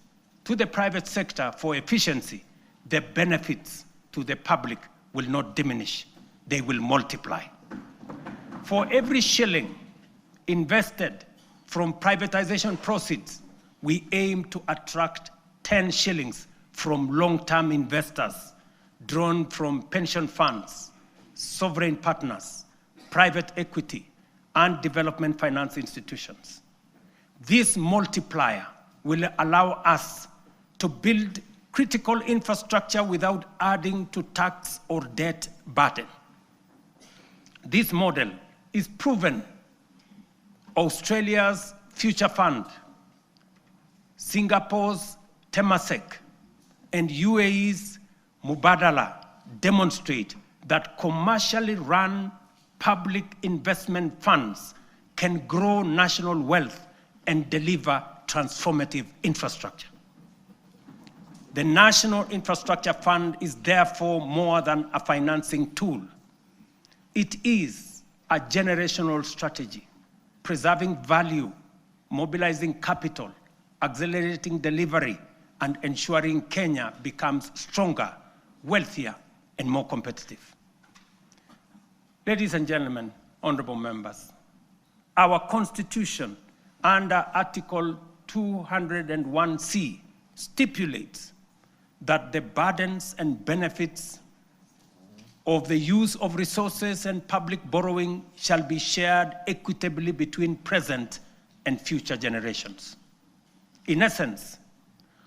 to the private sector for efficiency, the benefits to the public will not diminish, they will multiply. For every shilling invested from privatization proceeds, we aim to attract 10 shillings from long-term investors drawn from pension funds, sovereign partners, private equity, and development finance institutions. This multiplier will allow us to build critical infrastructure without adding to tax or debt burden. This model is proven. Australia's Future Fund, Singapore's Temasek, and UAE's Mubadala demonstrate that commercially run public investment funds can grow national wealth and deliver transformative infrastructure. The National Infrastructure Fund is therefore more than a financing tool. It is a generational strategy, preserving value, mobilizing capital, accelerating delivery, and ensuring Kenya becomes stronger, wealthier, and more competitive. Ladies and gentlemen, honorable members, our Constitution under Article 201C stipulates that the burdens and benefits of the use of resources and public borrowing shall be shared equitably between present and future generations. In essence,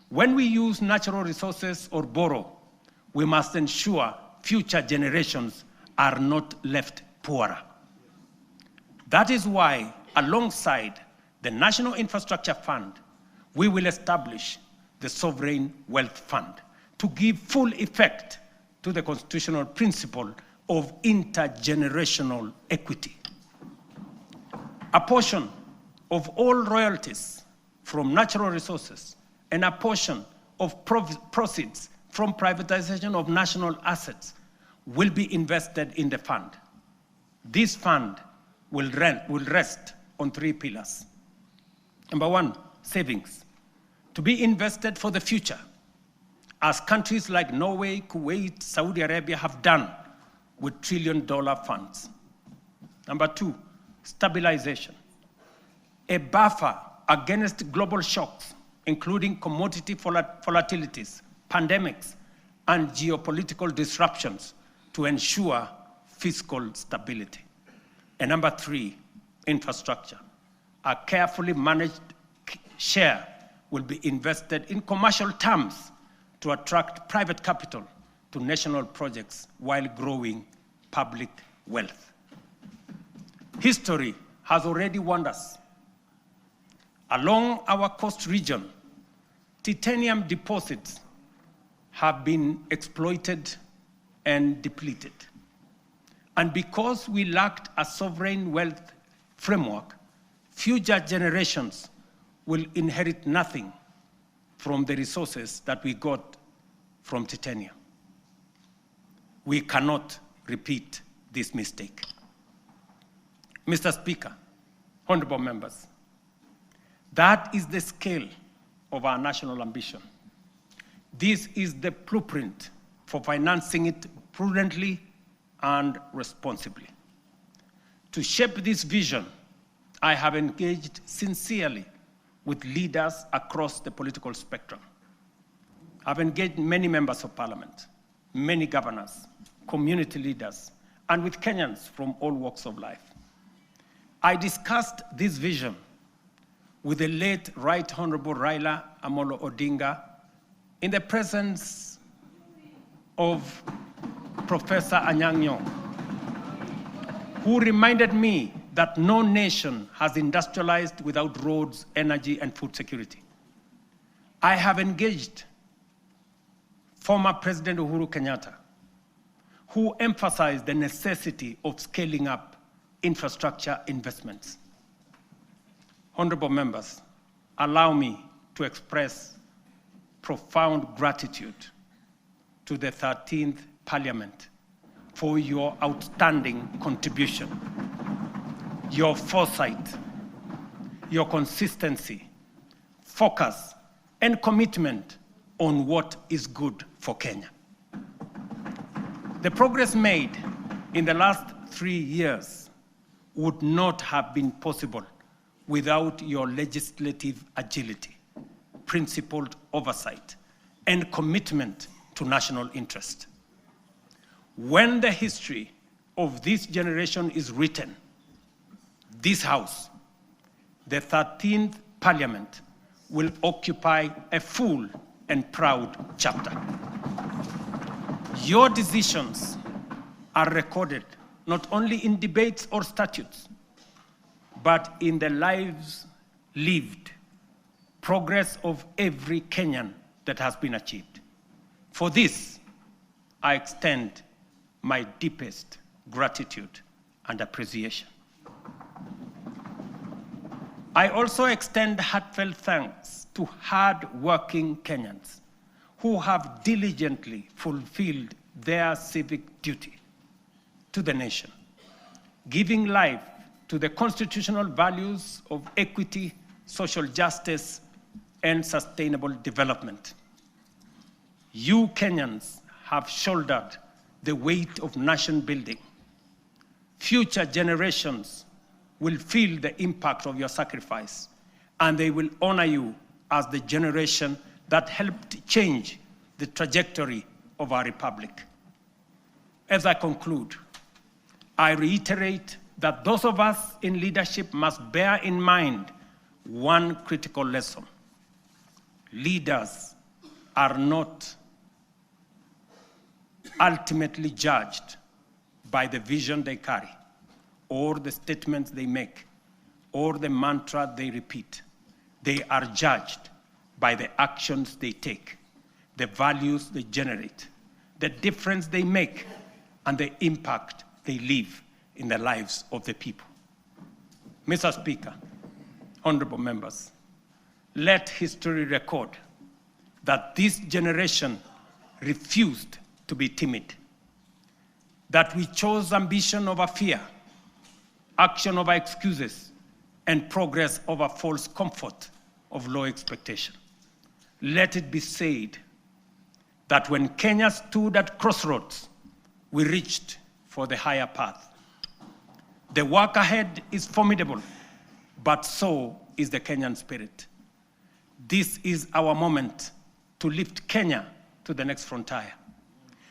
when we use natural resources or borrow, we must ensure future generations are not left poorer. That is why, alongside the National Infrastructure Fund, we will establish the Sovereign Wealth Fund to give full effect to the constitutional principle of intergenerational equity. A portion of all royalties from natural resources and a portion of proceeds from privatization of national assets will be invested in the fund. This fund will rest on 3 pillars. Number 1, savings, to be invested for the future, as countries like Norway, Kuwait, Saudi Arabia have done with trillion-dollar funds. Number 2, stabilization, a buffer against global shocks, including commodity volatilities, pandemics, and geopolitical disruptions to ensure fiscal stability. And number 3, infrastructure. A carefully managed share will be invested in commercial terms to attract private capital to national projects while growing public wealth. History has already warned us. Along our coast region, titanium deposits have been exploited and depleted. And because we lacked a sovereign wealth framework, future generations will inherit nothing from the resources that we got from titanium. We cannot repeat this mistake. Mr. Speaker, honorable members, that is the scale of our national ambition. This is the blueprint for financing it prudently and responsibly. To shape this vision, I have engaged sincerely with leaders across the political spectrum. I've engaged many members of parliament, many governors, community leaders, and with Kenyans from all walks of life. I discussed this vision with the late Right Honorable Raila Amolo Odinga in the presence of Professor Anyang' Nyong'o, who reminded me that no nation has industrialized without roads, energy, and food security. I have engaged former President Uhuru Kenyatta, who emphasized the necessity of scaling up infrastructure investments. Honorable members, allow me to express profound gratitude to the 13th Parliament for your outstanding contribution, your foresight, your consistency, focus, and commitment on what is good for Kenya. The progress made in the last 3 years would not have been possible without your legislative agility, principled oversight, and commitment to national interest. When the history of this generation is written, this House, the 13th Parliament, will occupy a full and proud chapter. Your decisions are recorded not only in debates or statutes, but in the lives lived, progress of every Kenyan that has been achieved. For this, I extend my deepest gratitude and appreciation. I also extend heartfelt thanks to hard-working Kenyans who have diligently fulfilled their civic duty to the nation, giving life to the constitutional values of equity, social justice, and sustainable development. You Kenyans have shouldered the weight of nation building. Future generations will feel the impact of your sacrifice, and they will honor you as the generation that helped change the trajectory of our republic. As I conclude, I reiterate that those of us in leadership must bear in mind one critical lesson. Leaders are not ultimately judged by the vision they carry, or the statements they make, or the mantra they repeat. They are judged by the actions they take, the values they generate, the difference they make, and the impact they leave in the lives of the people. Mr. Speaker, honorable members, let history record that this generation refused to be timid, that we chose ambition over fear, action over excuses, and progress over false comfort of low expectation. Let it be said that when Kenya stood at crossroads, we reached for the higher path. The work ahead is formidable, but so is the Kenyan spirit. This is our moment to lift Kenya to the next frontier.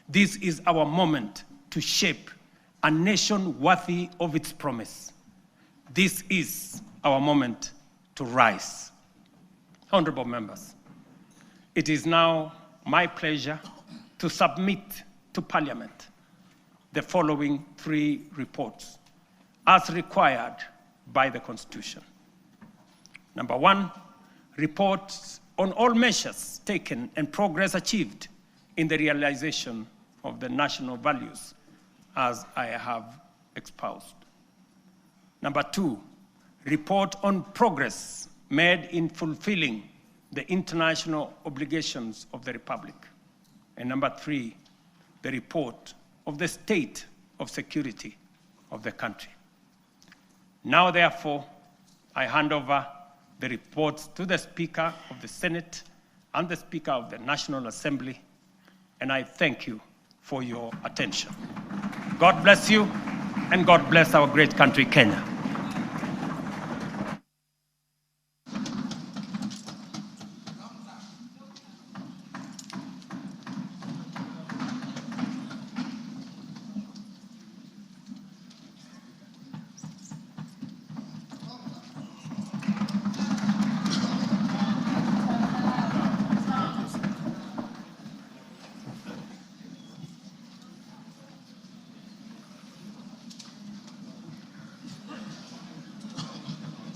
This is our moment to shape a nation worthy of its promise. This is our moment to rise. Honorable members, it is now my pleasure to submit to Parliament the following 3 reports as required by the Constitution. Number 1, reports on all measures taken and progress achieved in the realization of the national values as I have espoused. Number 2, report on progress made in fulfilling the international obligations of the Republic. And number 3, the report of the state of security of the country. Now, therefore, I hand over the reports to the Speaker of the Senate and the Speaker of the National Assembly, and I thank you for your attention. God bless you, and God bless our great country, Kenya.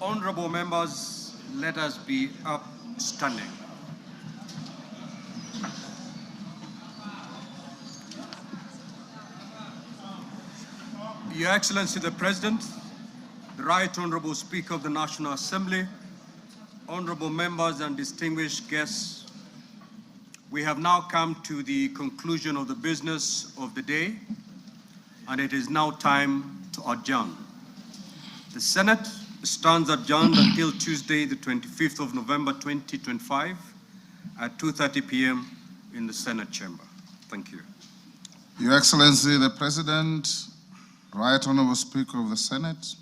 Honorable members, let us be upstanding. Your Excellency the President, the Right Honorable Speaker of the National Assembly, honorable members and distinguished guests, We have now come to the conclusion of the business of the day, and it is now time to adjourn. The Senate stands adjourned until Tuesday, the 25th of November, 2025, at 2:30 p.m. in the Senate chamber. Thank you. Your Excellency, the President, Right Honorable Speaker of the Senate,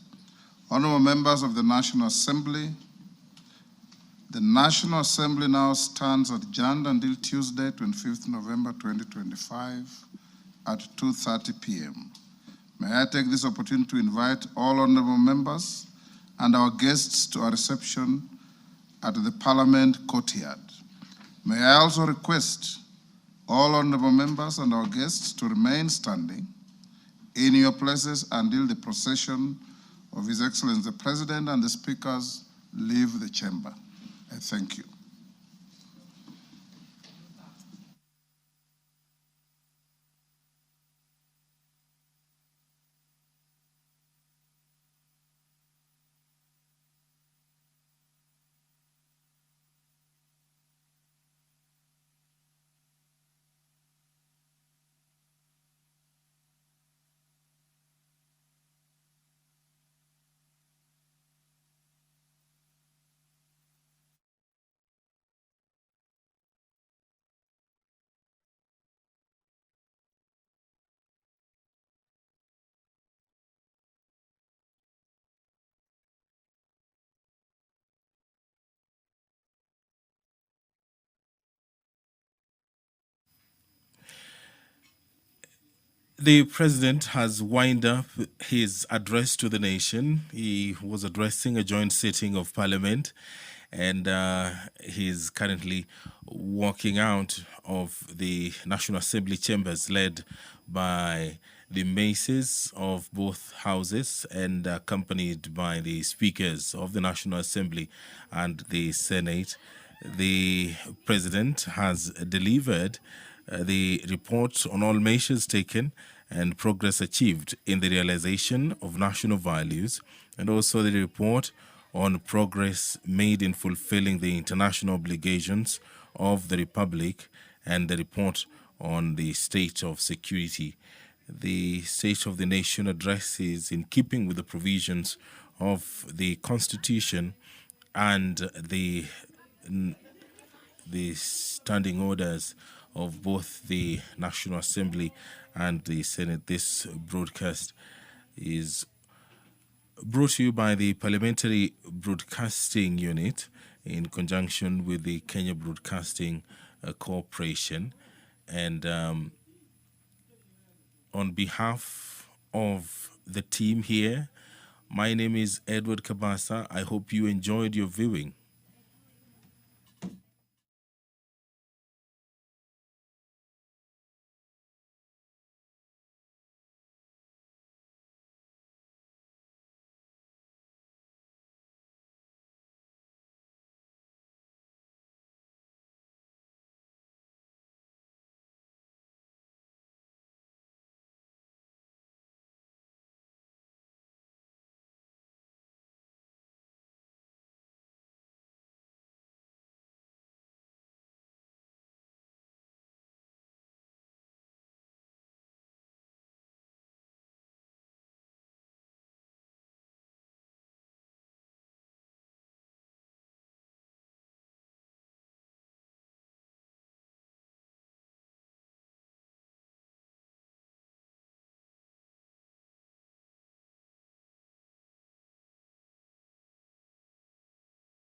honorable members of the National Assembly, the National Assembly now stands adjourned until Tuesday, 25th November 2025 at 2:30 p.m. May I take this opportunity to invite all honorable members and our guests to a reception at the Parliament courtyard. May I also request all honorable members and our guests to remain standing in your places until the procession of His Excellency the President and the speakers leave the chamber. I thank you. The president has wound up his address to the nation. He was addressing a joint sitting of parliament, and he's currently walking out of the National Assembly chambers led by the maces of both houses and accompanied by the speakers of the National Assembly and the Senate. The president has delivered the report on all measures taken and progress achieved in the realization of national values, and also the report on progress made in fulfilling the international obligations of the Republic, and the report on the state of security. The State of the Nation address is in keeping with the provisions of the Constitution and the standing orders of both the National Assembly and the Senate. This broadcast is brought to you by the Parliamentary Broadcasting Unit in conjunction with the Kenya Broadcasting Corporation. And on behalf of the team here, my name is Edward Kabasa. I hope you enjoyed your viewing.